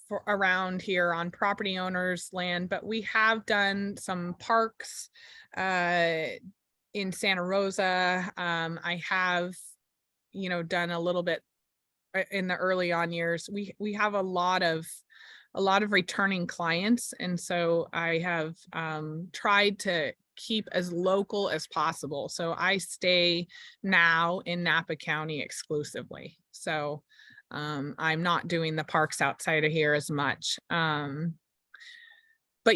for around here on property owners' land, but we have done some parks in Santa Rosa. I have, done a little bit in the early on years. We have a lot of returning clients, and so I have tried to keep as local as possible. So I stay now in Napa County exclusively. So I'm not doing the parks outside of here as much. But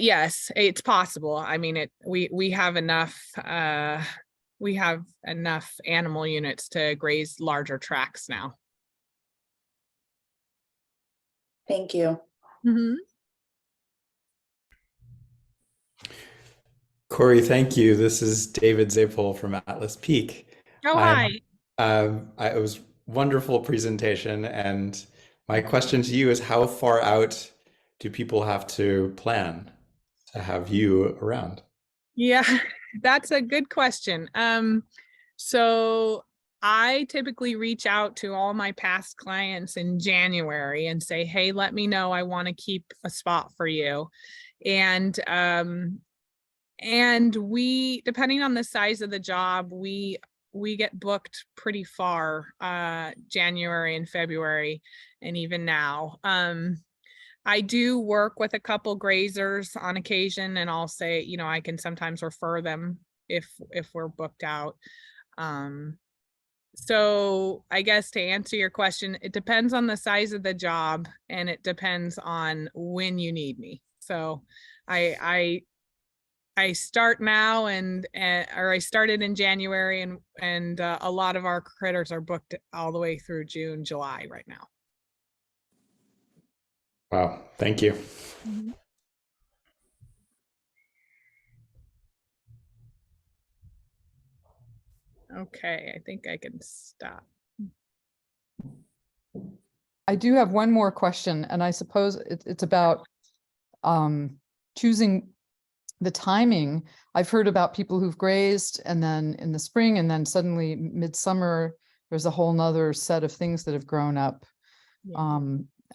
yes, it's possible. I mean, we have enough animal units to graze larger tracts now. Thank you. Mm-hmm. Cori, thank you. This is David Zapol from Atlas Peak. Oh, hi. It was wonderful presentation, and my question to you is, how far out do people have to plan to have you around? Yeah, that's a good question. So I typically reach out to all my past clients in January and say, hey, let me know. I want to keep a spot for you. And we, depending on the size of the job, we get booked pretty far, January and February, and even now. I do work with a couple grazers on occasion, and I'll say, I can sometimes refer them if we're booked out. So I guess to answer your question, it depends on the size of the job, and it depends on when you need me. So I start now or I started in January, and a lot of our critters are booked all the way through June, July right now. Wow, thank you. Mm-hmm. Okay, I think I can stop. I do have one more question, and I suppose it's about choosing the timing. I've heard about people who've grazed, and then in the spring, and then suddenly midsummer, there's a whole nother set of things that have grown up. Yeah.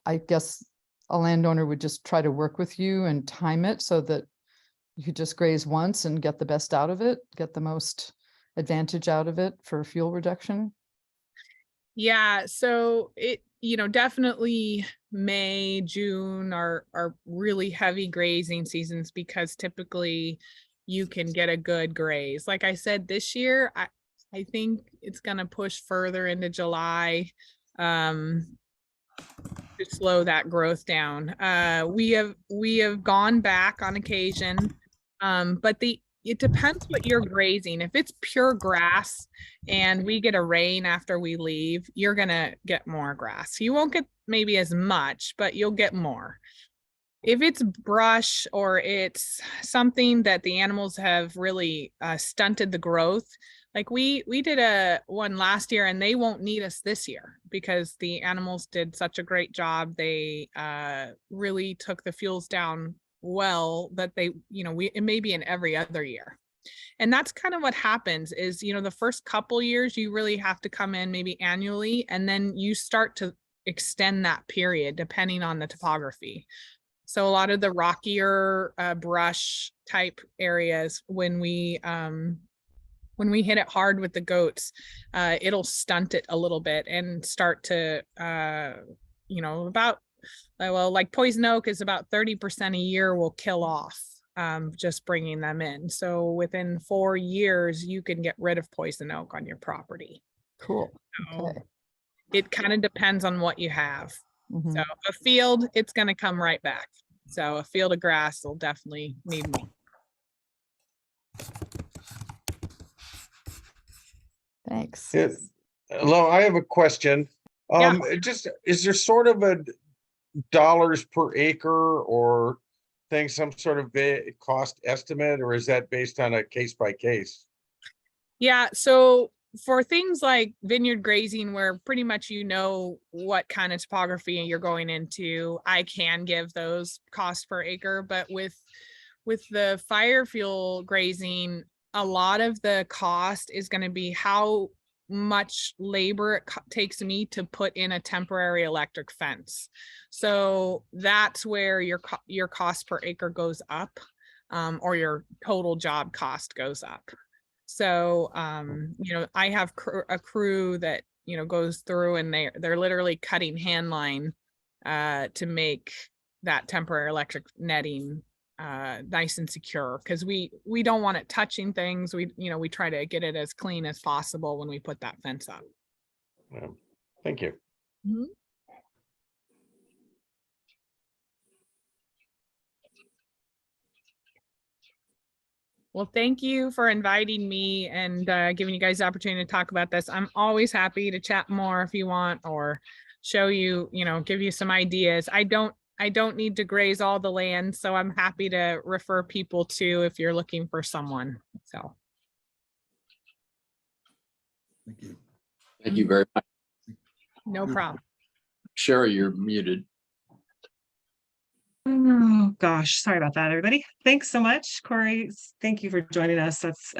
I guess a landowner would just try to work with you and time it so that you could just graze once and get the best out of it, get the most advantage out of it for fuel reduction. Yeah, so it, definitely May, June are really heavy grazing seasons, because typically you can get a good graze. Like I said, this year, I think it's gonna push further into July to slow that growth down. We have gone back on occasion, but it depends what you're grazing. If it's pure grass and we get a rain after we leave, you're gonna get more grass. You won't get maybe as much, but you'll get more. If it's brush or it's something that the animals have really stunted the growth, like we did one last year, and they won't need us this year because the animals did such a great job. They really took the fuels down well, that they, it may be in every other year. And that's kind of what happens is, the first couple years, you really have to come in maybe annually, and then you start to extend that period depending on the topography. So a lot of the rockier brush type areas, when we hit it hard with the goats, it'll stunt it a little bit and start to, about, well, like poison oak is about 30% a year will kill off just bringing them in. So within 4 years, you can get rid of poison oak on your property. Cool. So Okay. it kind of depends on what you have. Mhm. So a field, it's going to come right back. So a field of grass will definitely need more. Thanks. Hello, I have a question. Yeah. Just, is there sort of a dollars per acre or thing, some sort of cost estimate, or is that based on a case by case? Yeah, so for things like vineyard grazing, where pretty much you know what kind of topography you're going into, I can give those costs per acre. But with the fire fuel grazing, a lot of the cost is going to be how much labor it takes me to put in a temporary electric fence. So that's where your cost per acre goes up, or your total job cost goes up. So, I have a crew that, goes through and they're literally cutting hand line to make that temporary electric netting nice and secure, because we don't want it touching things. We try to get it as clean as possible when we put that fence up. Thank you. Mm-hmm. Well, thank you for inviting me and giving you guys the opportunity to talk about this. I'm always happy to chat more if you want, or show you, give you some ideas. I don't need to graze all the land, so I'm happy to refer people to if you're looking for someone. So. Thank you. Thank you very much. No problem. Sherry, you're muted. Oh gosh, sorry about that, everybody. Thanks so much, Cori. Thank you for joining us. That's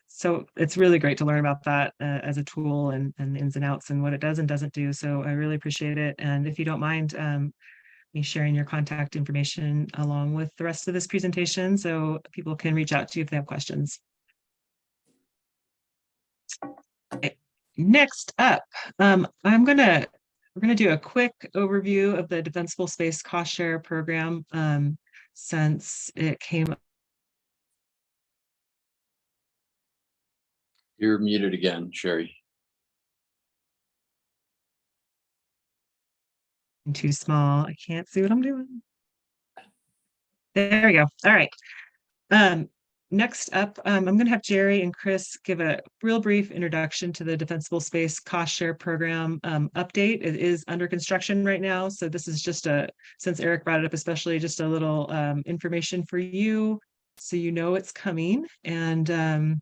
so it's really great to learn about that as a tool and the ins and outs and what it does and doesn't do. So I really appreciate it. And if you don't mind me sharing your contact information along with the rest of this presentation, so people can reach out to you if they have questions. Next up, we're going to do a quick overview of the Defensible Space Cost Share program since it came. You're muted again, Sherry. Too small. I can't see what I'm doing. There we go. All right. Next up, I'm going to have Jerry and Chris give a real brief introduction to the Defensible Space Cost Share Program update. It is under construction right now, so this is just since Eric brought it up, especially just a little information for you, so you know it's coming. And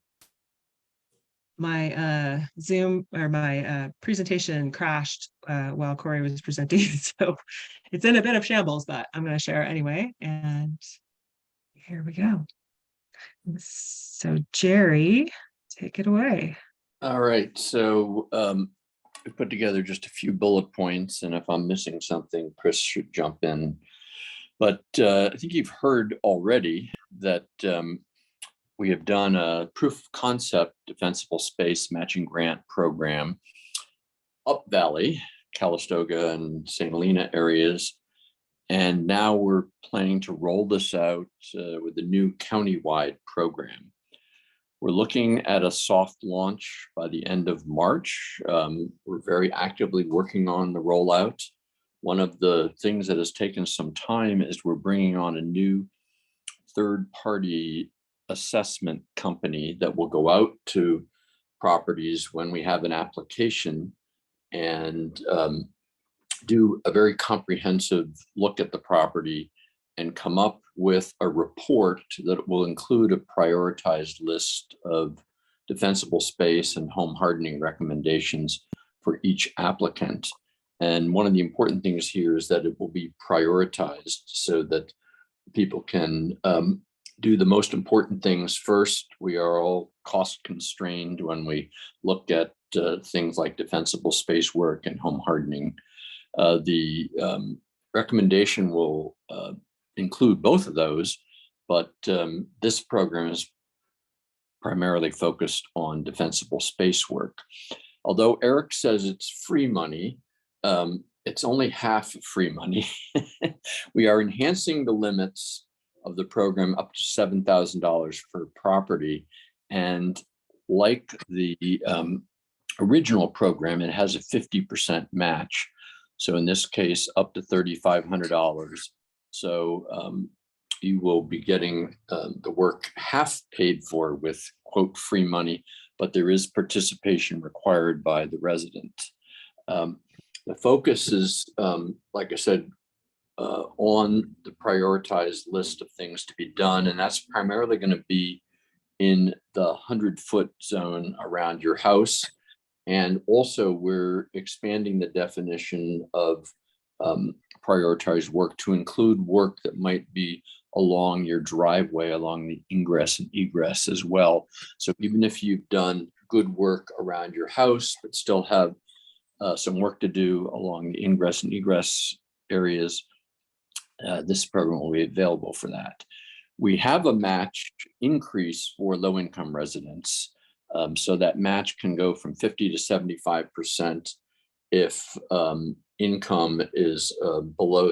my Zoom or my presentation crashed while Cori was presenting, so it's in a bit of shambles, but I'm going to share anyway. And here we go. So Jerry, take it away. All right, so we put together just a few bullet points, and if I'm missing something, Chris should jump in. But I think you've heard already that we have done a proof of concept defensible space matching grant program up Valley, Calistoga and St. Helena areas. And now we're planning to roll this out with a new countywide program. We're looking at a soft launch by the end of March. We're very actively working on the rollout. One of the things that has taken some time is we're bringing on a new third-party assessment company that will go out to properties when we have an application and do a very comprehensive look at the property and come up with a report that will include a prioritized list of defensible space and home hardening recommendations for each applicant. And one of the important things here is that it will be prioritized so that people can do the most important things first. We are all cost constrained when we look at things like defensible space work and home hardening. The recommendation will include both of those, but this program is primarily focused on defensible space work. Although Eric says it's free money, it's only half free money. We are enhancing the limits of the program up to $7,000 per property. And like the original program, it has a 50% match. So in this case, up to $3,500. So you will be getting the work half paid for with quote free money, but there is participation required by the resident. The focus is, like I said, on the prioritized list of things to be done, and that's primarily going to be in the 100-foot zone around your house. And also we're expanding the definition of prioritized work to include work that might be along your driveway, along the ingress and egress as well. So even if you've done good work around your house, but still have some work to do along the ingress and egress areas, this program will be available for that. We have a match increase for low-income residents. So that match can go from 50 to 75% if income is below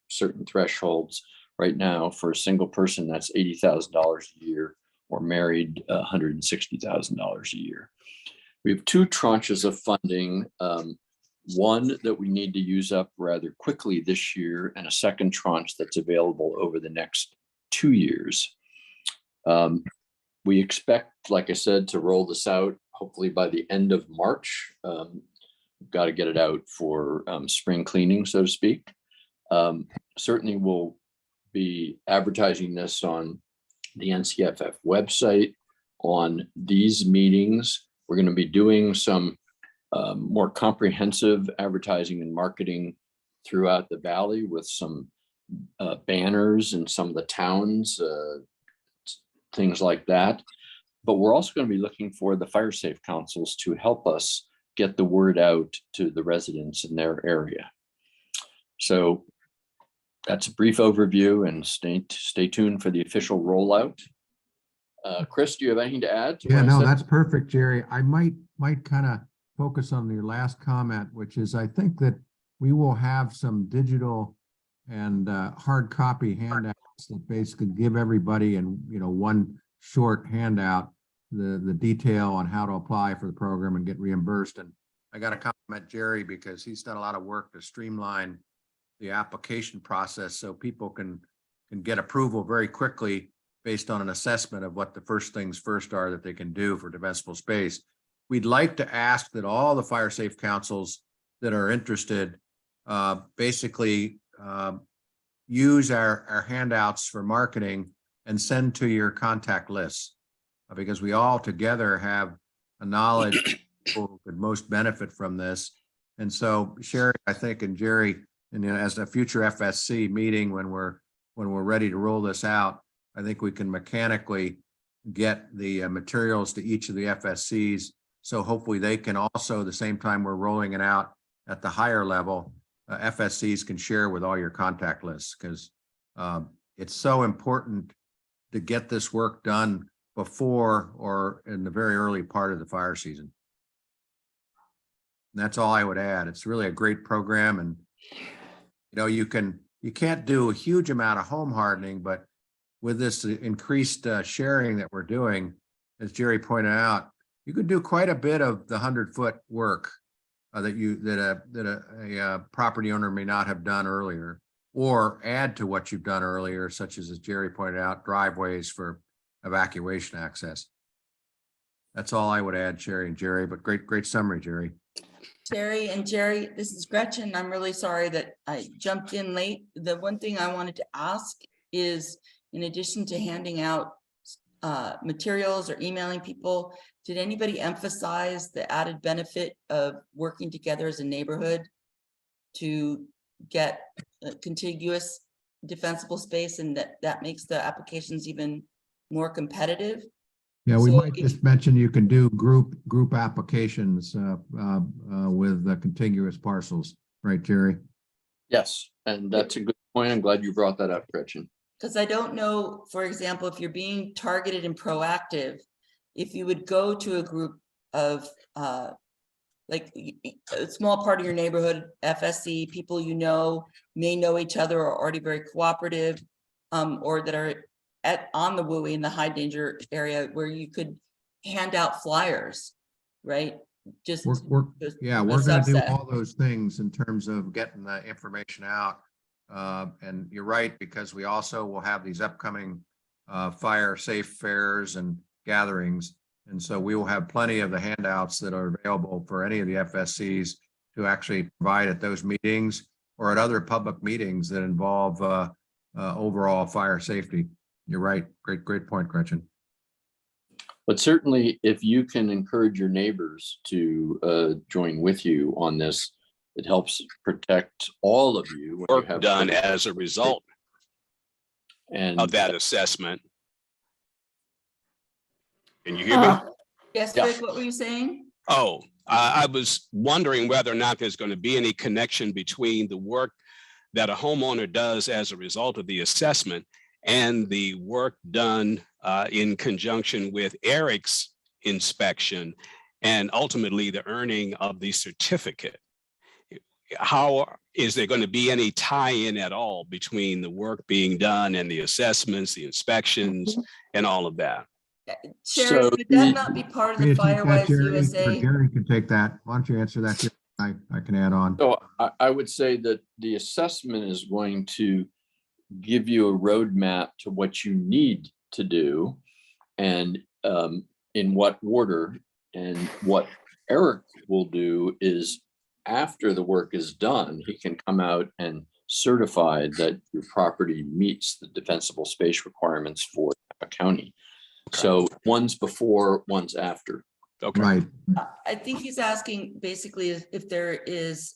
certain thresholds. Right now, for a single person, that's $80,000 a year, or married, $160,000 a year. We have two tranches of funding, one that we need to use up rather quickly this year, and a second tranche that's available over the next 2 years. We expect, like I said, to roll this out hopefully by the end of March. We've got to get it out for spring cleaning, so to speak. Certainly we'll be advertising this on the NCFF website, on these meetings. We're going to be doing some more comprehensive advertising and marketing throughout the valley with some banners in some of the towns, things like that. But we're also going to be looking for the fire safe councils to help us get the word out to the residents in their area. So that's a brief overview, and stay tuned for the official rollout. Chris, do you have anything to add? Yeah, no, that's perfect, Jerry. I might kind of focus on your last comment, which is I think that we will have some digital and hard copy handouts that basically give everybody in one short handout the detail on how to apply for the program and get reimbursed. And I got to compliment Jerry because he's done a lot of work to streamline the application process so people can get approval very quickly based on an assessment of what the first things first are that they can do for defensible space. We'd like to ask that all the fire safe councils that are interested basically use our handouts for marketing and send to your contact lists, because we all together have a knowledge who could most benefit from this. And so Sherry, I think, and Jerry, and as a future FSC meeting, when we're ready to roll this out, I think we can mechanically get the materials to each of the FSCs. So hopefully they can also, the same time we're rolling it out at the higher level, FSCs can share with all your contact lists, because it's so important to get this work done before or in the very early part of the fire season. And that's all I would add. It's really a great program, and you can't do a huge amount of home hardening, but with this increased sharing that we're doing, as Jerry pointed out, you could do quite a bit of the 100-foot work that a property owner may not have done earlier, or add to what you've done earlier, such as Jerry pointed out, driveways for evacuation access. That's all I would add, Sherry and Jerry, but great summary, Jerry. Jerry and Jerry, this is Gretchen. I'm really sorry that I jumped in late. The one thing I wanted to ask is, in addition to handing out materials or emailing people, did anybody emphasize the added benefit of working together as a neighborhood to get contiguous defensible space, and that makes the applications even more competitive? Yeah, we might just mention you can do group applications with the contiguous parcels, right, Jerry? Yes, and that's a good point. I'm glad you brought that up, Gretchen. Because I don't know, for example, if you're being targeted and proactive, if you would go to a group of like a small part of your neighborhood, FSC, people may know each other, are already very cooperative. or that are on the WUI in the high danger area where you could hand out flyers, right? Just We're a gonna do subset. all those things in terms of getting the information out. And you're right, because we also will have these upcoming fire safe fairs and gatherings. And so we will have plenty of the handouts that are available for any of the FSCs to actually provide at those meetings or at other public meetings that involve overall fire safety. You're right. Great point, Gretchen. But certainly, if you can encourage your neighbors to join with you on this, it helps protect all of you. When Work you have done as a result of that assessment. Can you hear me? Yes, Yeah. Rick, what were you saying? Oh, I was wondering whether or not there's going to be any connection between the work that a homeowner does as a result of the assessment and the work done in conjunction with Eric's inspection and ultimately the earning of the certificate. How is there going to be any tie-in at all between the work being done and the assessments, the inspections, and all of that? Sherry, would that not be part of the Firewise USA? Jerry can take that. Why don't you answer that? Jerry? I can add on. So I would say that the assessment is going to give you a roadmap to what you need to do and in what order. And what Eric will do is after the work is done, he can come out and certify that your property meets the defensible space requirements for a county. So one's before, one's after. Okay. Right. I think he's asking basically if there is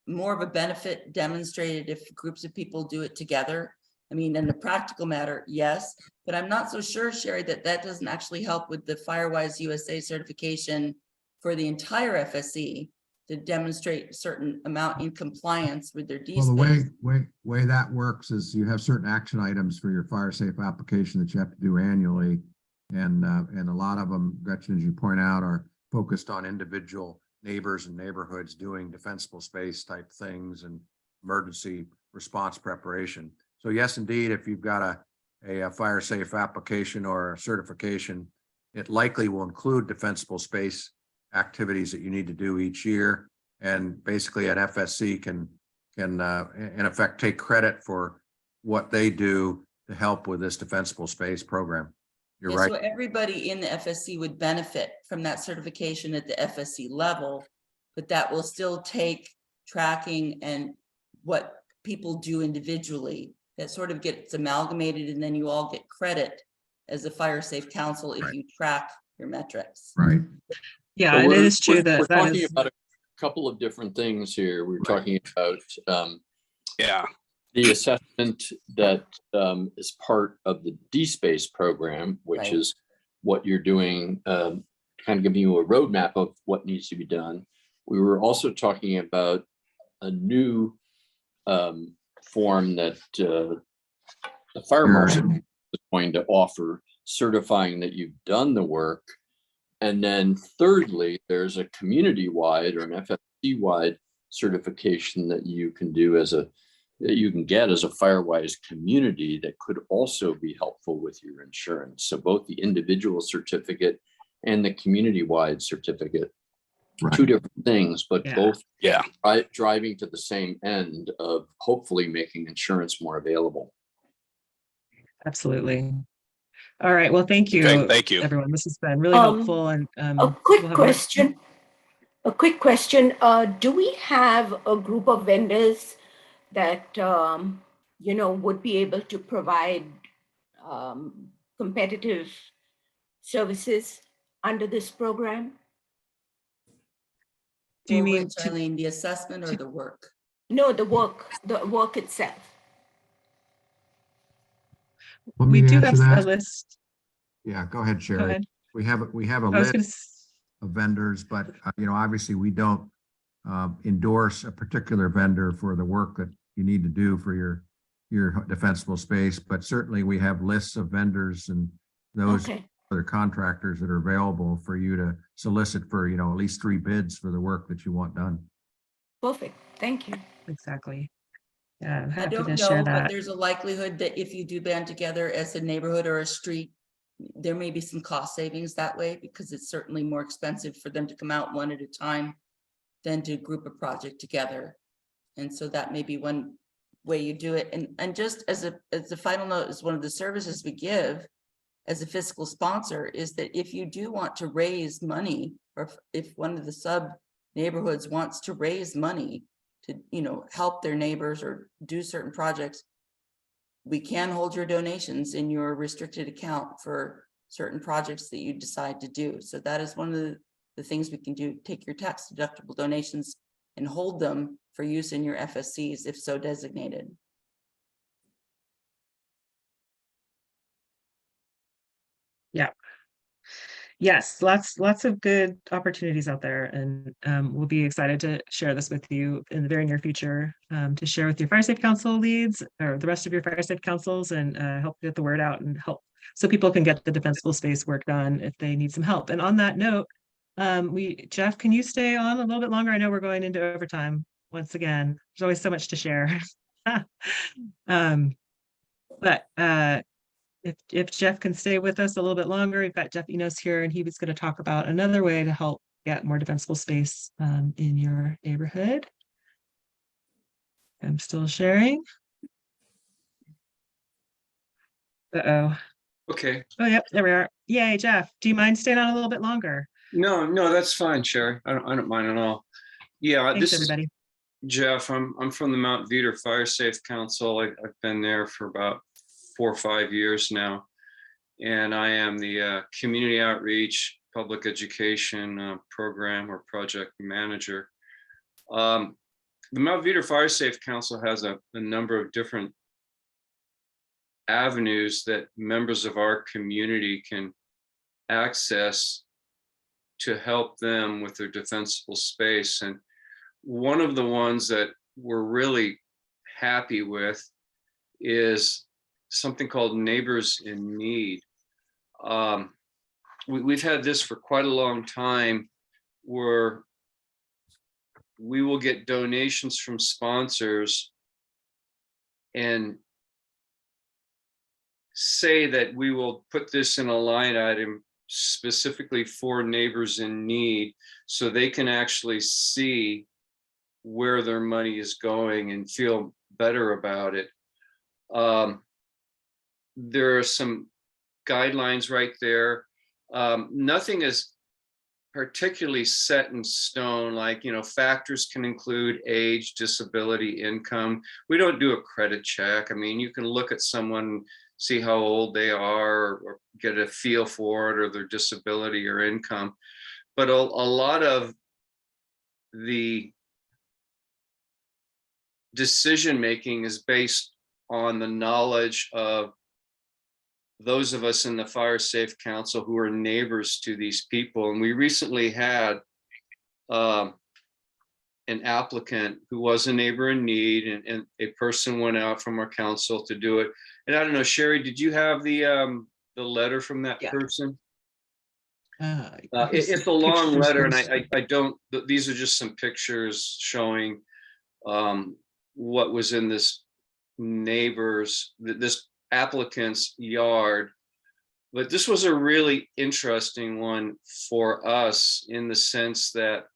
more of a benefit demonstrated if groups of people do it together. I mean, in a practical matter, yes, but I'm not so sure, Sherry, that doesn't actually help with the Firewise USA certification for the entire FSC to demonstrate a certain amount in compliance with their Well, the DSpace. way that works is you have certain action items for your fire safe application that you have to do annually. And a lot of them, Gretchen, as you point out, are focused on individual neighbors and neighborhoods doing defensible space type things and emergency response preparation. So yes, indeed, if you've got a fire safe application or a certification, it likely will include defensible space activities that you need to do each year. And basically an FSC can in effect take credit for what they do to help with this defensible space program. You're right. So everybody in the FSC would benefit from that certification at the FSC level, but that will still take tracking and what people do individually. That sort of gets amalgamated, and then you all get credit as a fire safe council if you track your metrics. Right. Yeah, So and it is true that we're that talking is. about a couple of different things here. We're talking about the assessment that is part of the DSpace program, which Right. is what you're doing, kind of giving you a roadmap of what needs to be done. We were also talking about a new form that the fire marshal is going to offer, certifying that you've done the work. And then thirdly, there's a community-wide or an FSC-wide certification that you can do that you can get as a Firewise community that could also be helpful with your insurance. So both the individual certificate and the community-wide certificate, two different things, but both driving to the same end of hopefully making insurance more available. Absolutely. All right. Well, thank you. Okay, thank you, everyone. This has been really helpful. And a quick question. A quick question. Do we have a group of vendors that would be able to provide competitive services under this program? Do you mean Eileen, the assessment or the work? No, the work itself. We do have a list. Yeah, go ahead, Sherry. Go ahead. We have a list of vendors, but obviously we don't endorse a particular vendor for the work that you need to do for your defensible space. But certainly we have lists of vendors and those other contractors that are available for you to solicit for at least 3 bids for the work that you want done. Perfect. Thank you. Exactly. Yeah, I'm I happy don't to share know, but that. there's a likelihood that if you do band together as a neighborhood or a street, there may be some cost savings that way, because it's certainly more expensive for them to come out one at a time than to group a project together. And so that may be one way you do it. And just as a final note, is one of the services we give as a fiscal sponsor is that if you do want to raise money, or if one of the sub neighborhoods wants to raise money to, you know, help their neighbors or do certain projects, we can hold your donations in your restricted account for certain projects that you decide to do. So that is one of the things we can do. Take your tax deductible donations and hold them for use in your FSCs if so designated. Yeah. Yes, lots of good opportunities out there, and we'll be excited to share this with you in the very near future, to share with your fire safe council leads or the rest of your fire safe councils, and help get the word out and help so people can get the defensible space work done if they need some help. And on that note, Jeff, can you stay on a little bit longer? I know we're going into overtime once again. There's always so much to share. But if Jeff can stay with us a little bit longer, we've got Jeff Enos here, and he was going to talk about another way to help get more defensible space in your neighborhood. I'm still sharing. Uh-oh. Okay. Oh, yep, there we are. Yay, Jeff. Do you mind staying on a little bit longer? No, that's fine, Sherry. I don't mind at all. Yeah, Thanks, this everybody. is Jeff. I'm from the Mount Veeder Fire Safe Council. I've been there for about 4 or 5 years now, and I am the community outreach public education program or project manager. The Mount Veeder Fire Safe Council has a number of different avenues that members of our community can access to help them with their defensible space. And one of the ones that we're really happy with is something called Neighbors in Need. We've had this for quite a long time, where we will get donations from sponsors and say that we will put this in a line item specifically for neighbors in need, so they can actually see where their money is going and feel better about it. There are some guidelines right there. Nothing is particularly set in stone, like, you know, factors can include age, disability, income. We don't do a credit check. I mean, you can look at someone, see how old they are, or get a feel for it, or their disability or income. But a lot of the decision making is based on the knowledge of those of us in the Fire Safe Council who are neighbors to these people. And we recently had an applicant who was a neighbor in need, and a person went out from our council to do it. And I don't know, Sherry, did you have the letter from that person? It's a long letter, and I don't, these are just some pictures showing what was in this applicant's yard. But this was a really interesting one for us, in the sense that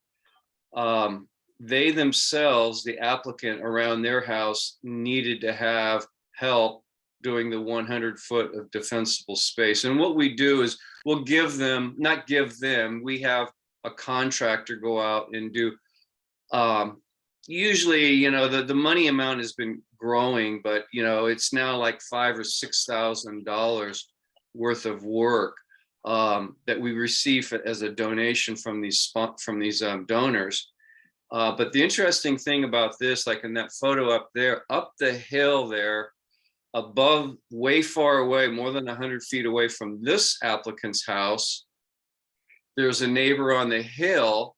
they themselves, the applicant, around their house needed to have help doing the 100-foot of defensible space. And what we do is we'll give them, not give them, we have a contractor go out and do, usually, you know, the money amount has been growing, but, you know, it's now like $5,000 or $6,000 worth of work that we receive as a donation from these donors. But the interesting thing about this, like in that photo up there, up the hill there, above, way far away, more than 100 feet away from this applicant's house, there's a neighbor on the hill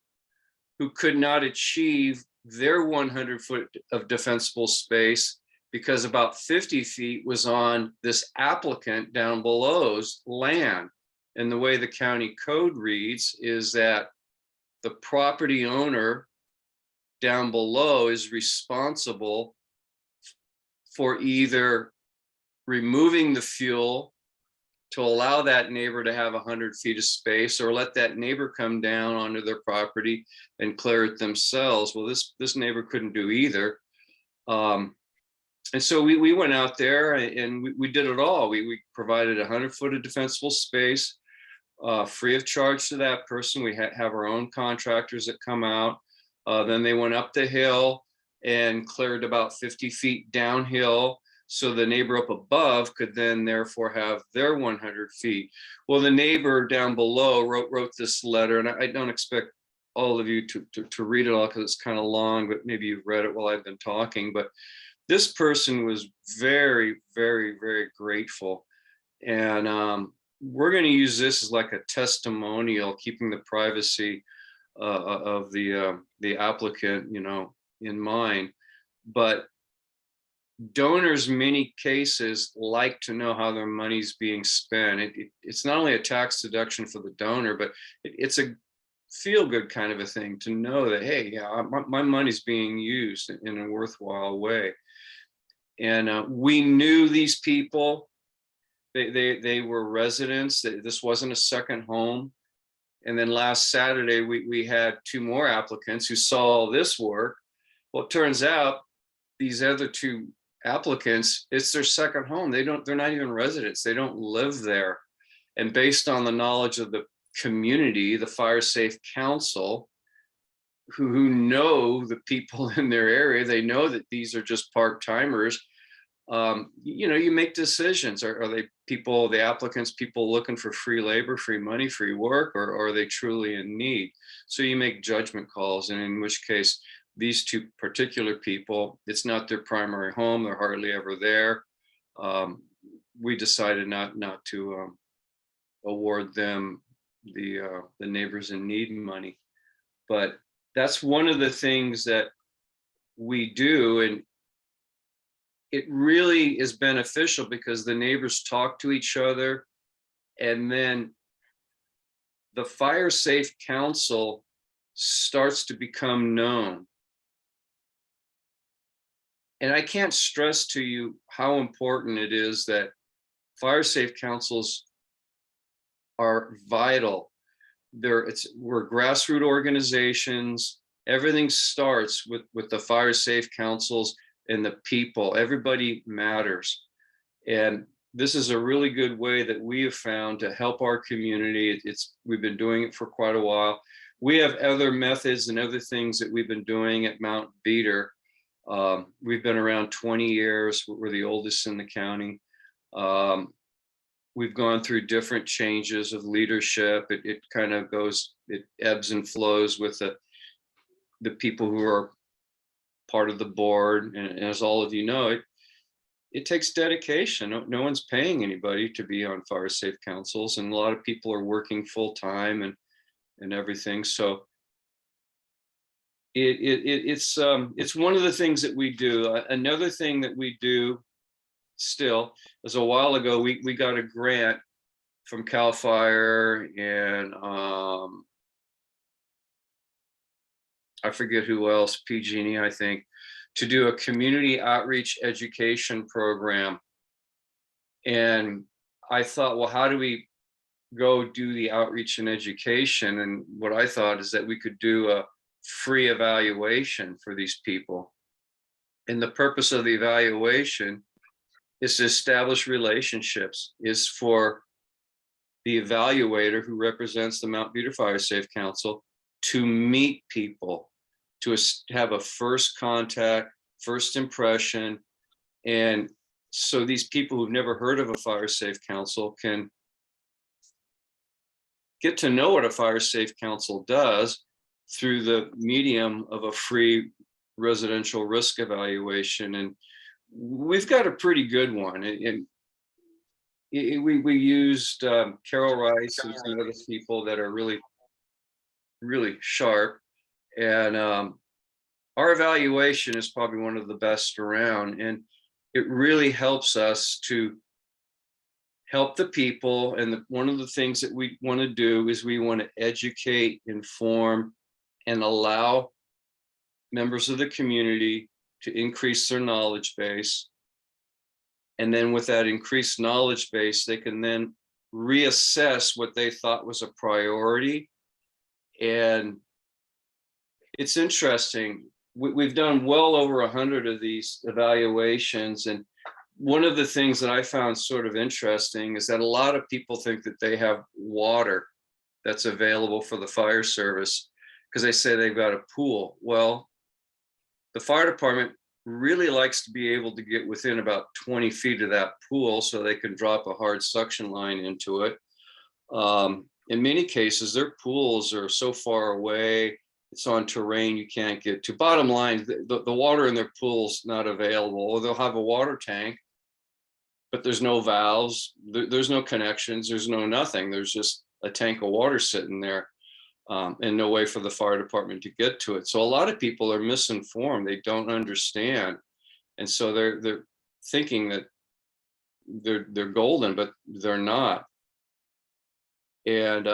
who could not achieve their 100-foot of defensible space because about 50 feet was on this applicant down below's land. And the way the county code reads is that the property owner down below is responsible for either removing the fuel to allow that neighbor to have 100 feet of space, or let that neighbor come down onto their property and clear it themselves. Well, this neighbor couldn't do either. And so we went out there and we did it all. We provided 100 foot of defensible space, free of charge to that person. We have our own contractors that come out. Then they went up the hill and cleared about 50 feet downhill, so the neighbor up above could then therefore have their 100 feet. Well, the neighbor down below wrote this letter, and I don't expect all of you to read it all because it's kind of long, but maybe you've read it while I've been talking. But this person was very, very, very grateful. And we're going to use this as like a testimonial, keeping the privacy of the applicant, you know, in mind. But donors, in many cases, like to know how their money's being spent. It's not only a tax deduction for the donor, but it's a feel-good kind of a thing to know that, hey, yeah, my money's being used in a worthwhile way. And we knew these people. They were residents. This wasn't a second home. And then last Saturday, we had 2 more applicants who saw all this work. Well, it turns out these other 2 applicants, it's their second home. They're not even residents. They don't live there. And based on the knowledge of the community, the Fire Safe Council, who know the people in their area, they know that these are just part-timers. You know, you make decisions. Are they people, the applicants, people looking for free labor, free money, free work, or are they truly in need? So you make judgment calls, and in which case, these 2 particular people, it's not their primary home. They're hardly ever there. We decided not to award them the neighbors in need money. But that's one of the things that we do, and it really is beneficial because the neighbors talk to each other, and then the Fire Safe Council starts to become known. And I can't stress to you how important it is that Fire Safe Councils are vital. We're grassroots organizations. Everything starts with the Fire Safe Councils and the people. Everybody matters. And this is a really good way that we have found to help our community. We've been doing it for quite a while. We have other methods and other things that we've been doing at Mount Veeder. We've been around 20 years. We're the oldest in the county. We've gone through different changes of leadership. It kind of goes, it ebbs and flows with the people who are part of the board. And as all of you know, it takes dedication. No one's paying anybody to be on Fire Safe Councils, and a lot of people are working full time and everything. So it's one of the things that we do. Another thing that we do still is, a while ago we got a grant from CAL FIRE, and I forget who else, PG&E, I think, to do a community outreach education program. And I thought, well, how do we go do the outreach and education? And what I thought is that we could do a free evaluation for these people. And the purpose of the evaluation is to establish relationships, is for the evaluator who represents the Mount Veeder Fire Safe Council to meet people, to have a first contact, first impression. And so these people who've never heard of a Fire Safe Council can get to know what a Fire Safe Council does through the medium of a free residential risk evaluation. And we've got a pretty good one. And we used Carol Rice and some other people that are really, really sharp. And our evaluation is probably one of the best around. And it really helps us to help the people. And one of the things that we want to do is we want to educate, inform, and allow members of the community to increase their knowledge base And then with that increased knowledge base, they can then reassess what they thought was a priority. And it's interesting. We've done well over 100 of these evaluations. And one of the things that I found sort of interesting is that a lot of people think that they have water that's available for the fire service because they say they've got a pool. Well, the fire department really likes to be able to get within about 20 feet of that pool so they can drop a hard suction line into it. In many cases, their pools are so far away, it's on terrain you can't get to. Bottom line, the water in their pool's not available, or they'll have a water tank, but there's no valves, there's no connections, there's no nothing. There's just a tank of water sitting there. And no way for the fire department to get to it. So a lot of people are misinformed. They don't understand. And so they're thinking that they're golden, but they're not. And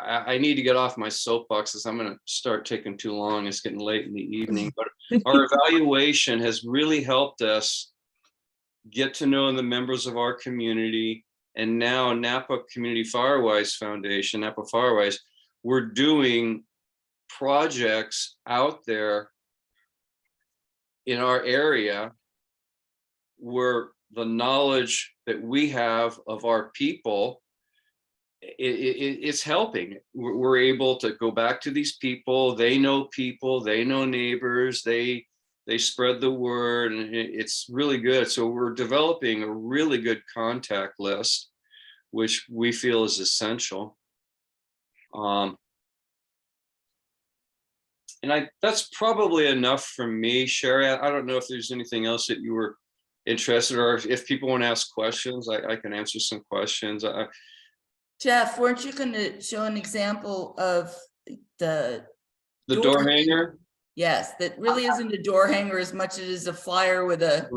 I need to get off my soapbox as I'm going to start taking too long. It's getting late in the evening. But our evaluation has really helped us get to know the members of our community. And now Napa Community Firewise Foundation, Napa Firewise, we're doing projects out there in our area where the knowledge that we have of our people, it's helping. We're able to go back to these people. They know neighbors, they spread the word, and it's really good. So we're developing a really good contact list, which we feel is essential. And that's probably enough from me, Sherry. I don't know if there's anything else that you were interested, or if people want to ask questions, I can answer some questions. Jeff, weren't you going to show an example of the door hanger? Yes, that really isn't a door hanger as much as it is a flyer with a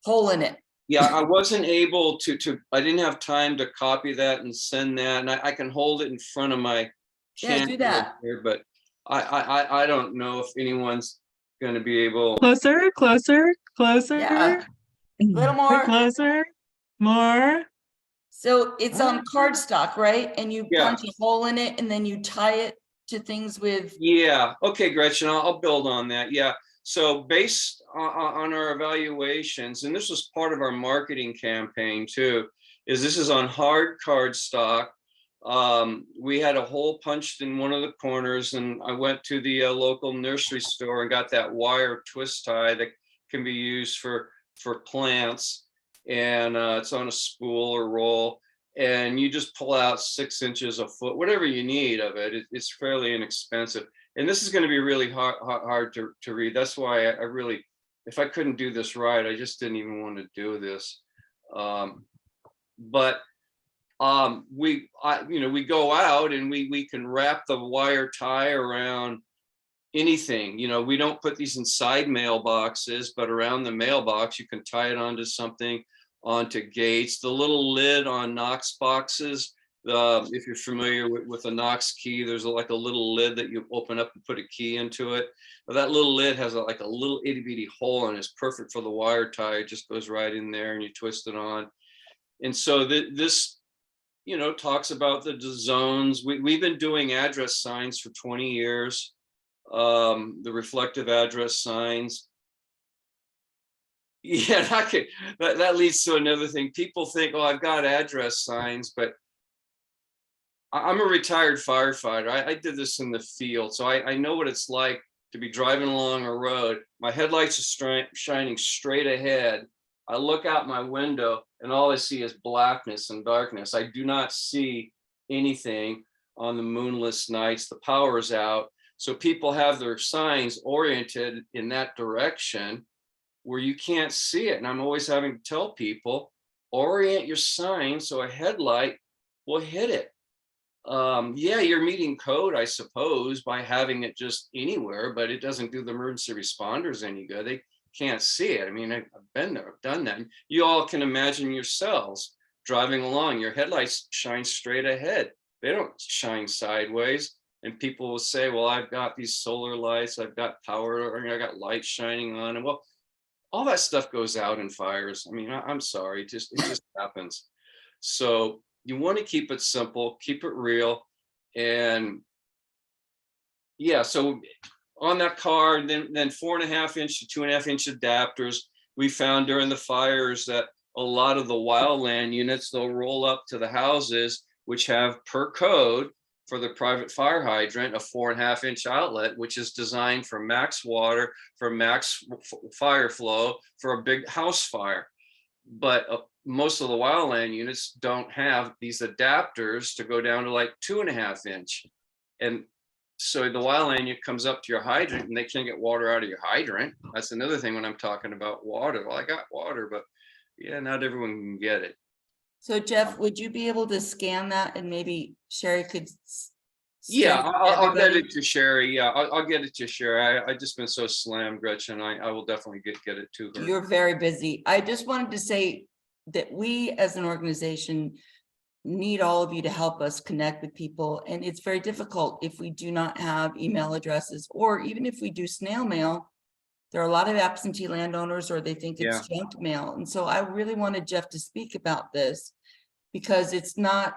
hole in it. Yeah, I wasn't able to, I didn't have time to copy that and send that. And I can hold it in front of my camera do that. Here, but I don't know if anyone's going to be able. Closer, closer, closer. Yeah. A little more. Closer, more. So it's on cardstock, right? And you punch a hole in it and then you tie it to things with. Yeah. Okay, Gretchen, I'll build on that. Yeah. So based on our evaluations, and this was part of our marketing campaign too, is this is on hard cardstock. We had a hole punched in one of the corners, and I went to the local nursery store and got that wire twist tie that can be used for plants. And it's on a spool or roll, and you just pull out 6 inches, a foot, whatever you need of it. It's fairly inexpensive. And this is going to be really hard to read. That's why I really, if I couldn't do this right, I just didn't even want to do this. We go out and we can wrap the wire tie around anything. We don't put these inside mailboxes, but around the mailbox, you can tie it onto something, onto gates. The little lid on Knox boxes, if you're familiar with a Knox key, there's like a little lid that you open up and put a key into it. But that little lid has like a little itty bitty hole, and it's perfect for the wire tie. It just goes right in there and you twist it on. And so this talks about the zones. We've been doing address signs for 20 years. The reflective address signs. Yeah, that leads to another thing. People think, oh, I've got address signs, but I'm a retired firefighter. I did this in the field, so I know what it's like to be driving along a road. My headlights are shining straight ahead. I look out my window and all I see is blackness and darkness. I do not see anything on the moonless nights. The power is out. So people have their signs oriented in that direction where you can't see it. And I'm always having to tell people, orient your sign so a headlight will hit it. Yeah, you're meeting code, I suppose, by having it just anywhere, but it doesn't do the emergency responders any good. They can't see it. I mean, I've been there, I've done that. You all can imagine yourselves driving along, your headlights shine straight ahead. They don't shine sideways. And people will say, well, I've got these solar lights, I've got power, or I got lights shining on. And well, all that stuff goes out in fires. I mean, I'm sorry, it just happens. So you want to keep it simple, keep it real. And yeah, so on that card, then 4.5 inch to 2.5 inch adapters. We found during the fires that a lot of the wildland units, they'll roll up to the houses, which have per code for the private fire hydrant, a 4.5 inch outlet, which is designed for max water, for max fire flow, for a big house fire. But most of the wildland units don't have these adapters to go down to like 2.5 inch. And so the wildland unit comes up to your hydrant and they can't get water out of your hydrant. That's another thing when I'm talking about water. Well, I got water, but yeah, not everyone can get it. So Jeff, would you be able to scan that and maybe Sherry could? Yeah, I'll get it to Sherry. Yeah, I'll get it to Sherry. I just been so slammed, Gretchen. I will definitely get it to her. You're very busy. I just wanted to say that we as an organization need all of you to help us connect with people. And it's very difficult if we do not have email addresses, or even if we do snail mail, there are a lot of absentee landowners, or they think it's junk mail. And so I really wanted Jeff to speak about this, because it's not,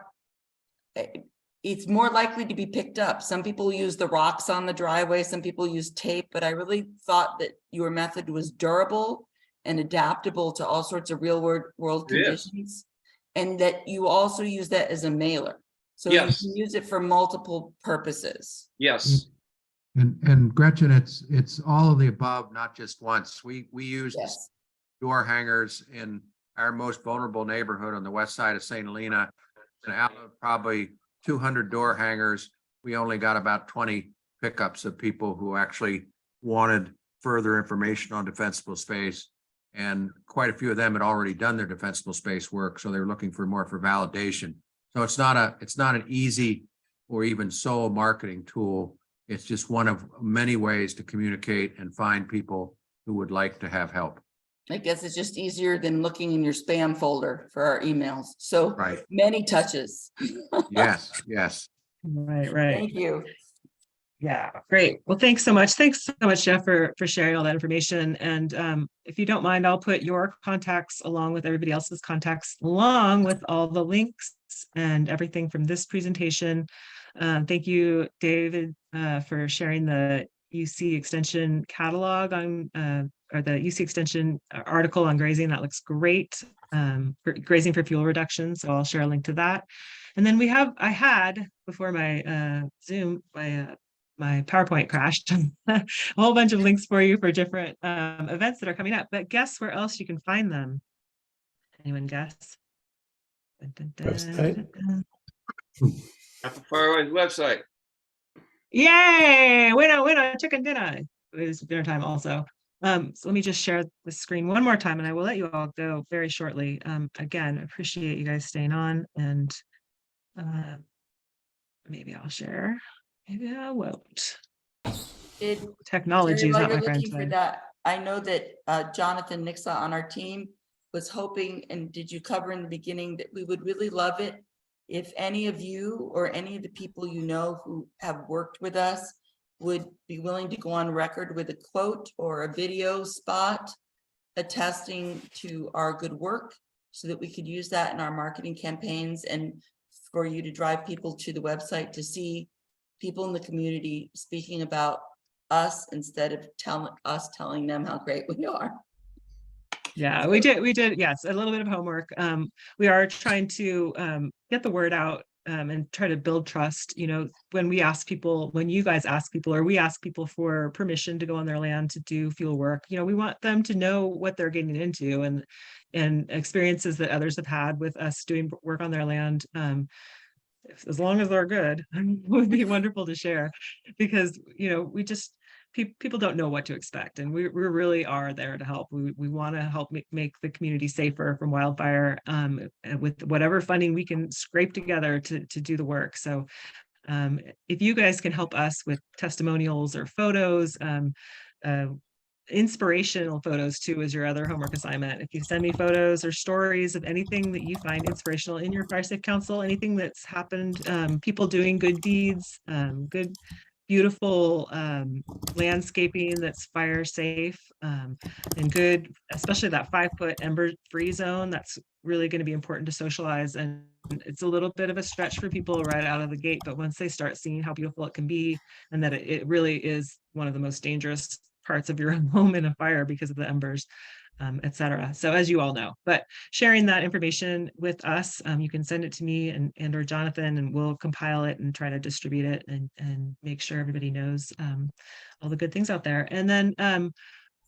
it's more likely to be picked up. Some people use the rocks on the driveway, some people use tape, but I really thought that your method was durable and adaptable to all sorts of real world conditions. And that you also use that as a mailer. So you can use it for multiple purposes. Yes. And Gretchen, it's all of the above, not just once. We use door hangers in our most vulnerable neighborhood on the west side of St. Helena. And out of probably 200 door hangers, we only got about 20 pickups of people who actually wanted further information on defensible space. And quite a few of them had already done their defensible space work, so they were looking for more for validation. So it's not an easy or even sole marketing tool. It's just one of many ways to communicate and find people who would like to have help. I guess it's just easier than looking in your spam folder for our emails. So many touches. Yes. Right. Thank you. Yeah, great. Well, thanks so much. Thanks so much, Jeff, for sharing all that information. And if you don't mind, I'll put your contacts along with everybody else's contacts, along with all the links and everything from this presentation. Thank you, David, for sharing the UC Extension catalog on, or the UC Extension article on grazing. That looks great. For grazing for fuel reduction. So I'll share a link to that. And then I had before my Zoom, my PowerPoint crashed, a whole bunch of links for you for different events that are coming up. But guess where else you can find them? Anyone guess? Website? Napa Firewise website. Yay! Winner, chicken dinner. It is dinner time also. So let me just share the screen one more time and I will let you all go very shortly. Again, appreciate you guys staying on, and maybe I'll share. Maybe I won't. Technology is not my friend today. That, I know that Jonathan Nixa on our team was hoping, and did you cover in the beginning, that we would really love it if any of you or any of the people you know who have worked with us would be willing to go on record with a quote or a video spot attesting to our good work, so that we could use that in our marketing campaigns, and for you to drive people to the website to see people in the community speaking about us instead of telling them how great we are. Yeah, we did. Yes, a little bit of homework. We are trying to get the word out and try to build trust. You know, when you guys ask people, or we ask people for permission to go on their land to do fuel work, you know, we want them to know what they're getting into, and experiences that others have had with us doing work on their land. As long as they're good, it would be wonderful to share, because, you know, people don't know what to expect, and we really are there to help. We want to help make the community safer from wildfire with whatever funding we can scrape together to do the work. So if you guys can help us with testimonials or photos, inspirational photos too is your other homework assignment. If you send me photos or stories of anything that you find inspirational in your Fire Safe Council, anything that's happened, people doing good deeds, good beautiful landscaping that's fire safe and good, especially that 5-foot ember free zone. That's really going to be important to socialize, and it's a little bit of a stretch for people right out of the gate, but once they start seeing how beautiful it can be, and that it really is one of the most dangerous parts of your home in a fire because of the embers, etc. So as you all know, but sharing that information with us, you can send it to me and or Jonathan, and we'll compile it and try to distribute it and make sure everybody knows all the good things out there. And then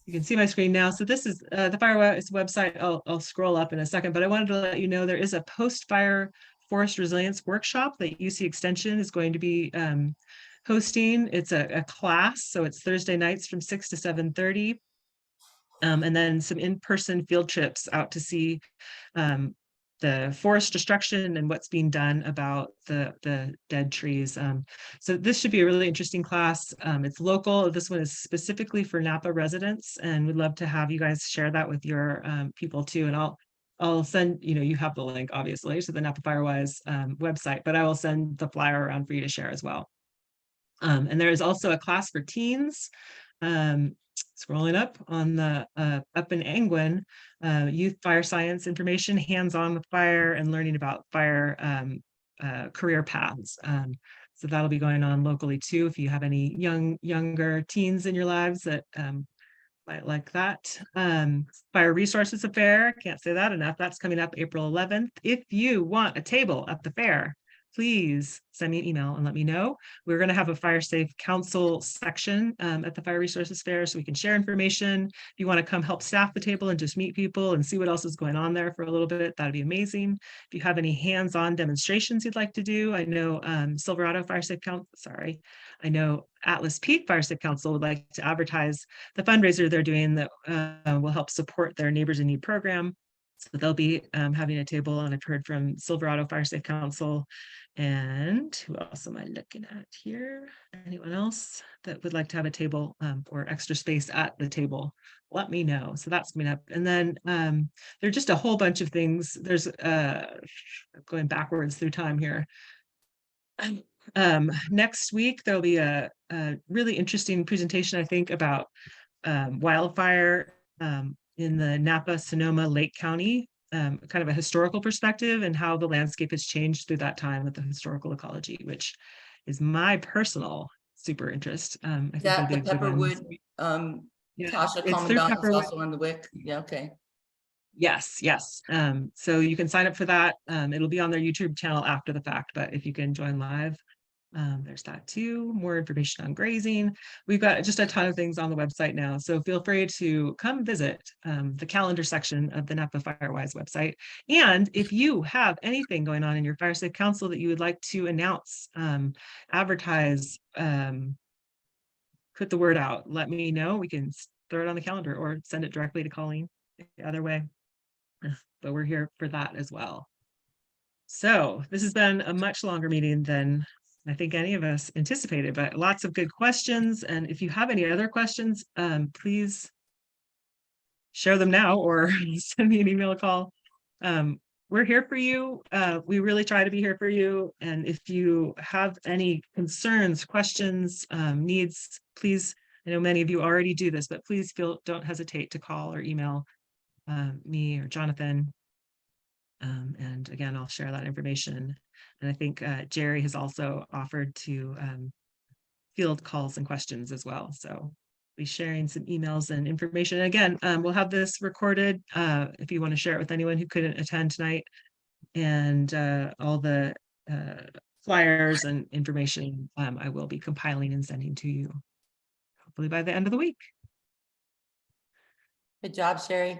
you can see my screen now. So this is the Firewise website. I'll scroll up in a second, but I wanted to let you know there is a post-fire forest resilience workshop that UC Extension is going to be hosting. It's a class, so it's Thursday nights from 6 to 7:30. And then some in-person field trips out to see the forest destruction and what's being done about the dead trees. So this should be a really interesting class. It's local. This one is specifically for Napa residents, and we'd love to have you guys share that with your people too. And I'll send, you have the link obviously to the Napa Firewise website, but I will send the flyer around for you to share as well. And there is also a class for teens. Scrolling up on the up in Angwin, youth fire science information, hands-on with fire and learning about fire career paths. So that'll be going on locally too. If you have any younger teens in your lives that might like that. Fire Resources Affair, can't say that enough. That's coming up April 11th. If you want a table at the fair, please send me an email and let me know. We're going to have a Fire Safe Council section at the Fire Resources Fair, so we can share information. If you want to come help staff the table and just meet people and see what else is going on there for a little bit, that'd be amazing. If you have any hands-on demonstrations you'd like to do, I know Silverado Fire Safe Council, I know Atlas Peak Fire Safe Council would like to advertise the fundraiser they're doing that will help support their Neighbors in Need program. So they'll be having a table, and I've heard from Silverado Fire Safe Council. And who else am I looking at here? Anyone else that would like to have a table or extra space at the table? Let me know. So that's coming up. And then there's just a whole bunch of things. There's going backwards through time here. Next week, there'll be a really interesting presentation, I think, about wildfire in the Napa, Sonoma, Lake County, kind of a historical perspective and how the landscape has changed through that time with the historical ecology, which is my personal super interest. I think That it'll the be a good one. Pepperwood, Yeah, Tasha it's Common through Mountain is Pepperwood. also on the WIC. Yeah, okay. Yes. So you can sign up for that. It'll be on their YouTube channel after the fact, but if you can join live, there's that too. More information on grazing. We've got just a ton of things on the website now, so feel free to come visit the calendar section of the Napa Firewise website. And if you have anything going on in your Fire Safe Council that you would like to announce, advertise, put the word out, let me know. We can throw it on the calendar or send it directly to Colleen. The other way, but we're here for that as well. So this has been a much longer meeting than I think any of us anticipated, but lots of good questions. And if you have any other questions, please share them now or send me an email or call. We're here for you. We really try to be here for you. And if you have any concerns, questions, needs, please, I know many of you already do this, but please don't hesitate to call or email me or Jonathan. And again, I'll share that information. And I think Jerry has also offered to field calls and questions as well. So be sharing some emails and information. Again, we'll have this recorded if you want to share it with anyone who couldn't attend tonight, and all the flyers and information I will be compiling and sending to you hopefully by the end of the week. Good job, Sherry.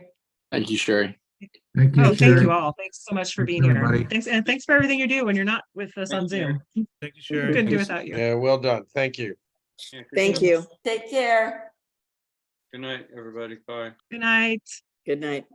Thank you, Sherry. Thank you, Thank Sherry. you all. Thanks so much for Thanks, being everybody. here. Thanks, and thanks for everything you do when you're not with us on Zoom. Thank you, We Sherry. couldn't do without you. Yeah, well done. Thank you. Thank you. Take care. Good night, everybody. Bye. Good night. Good night.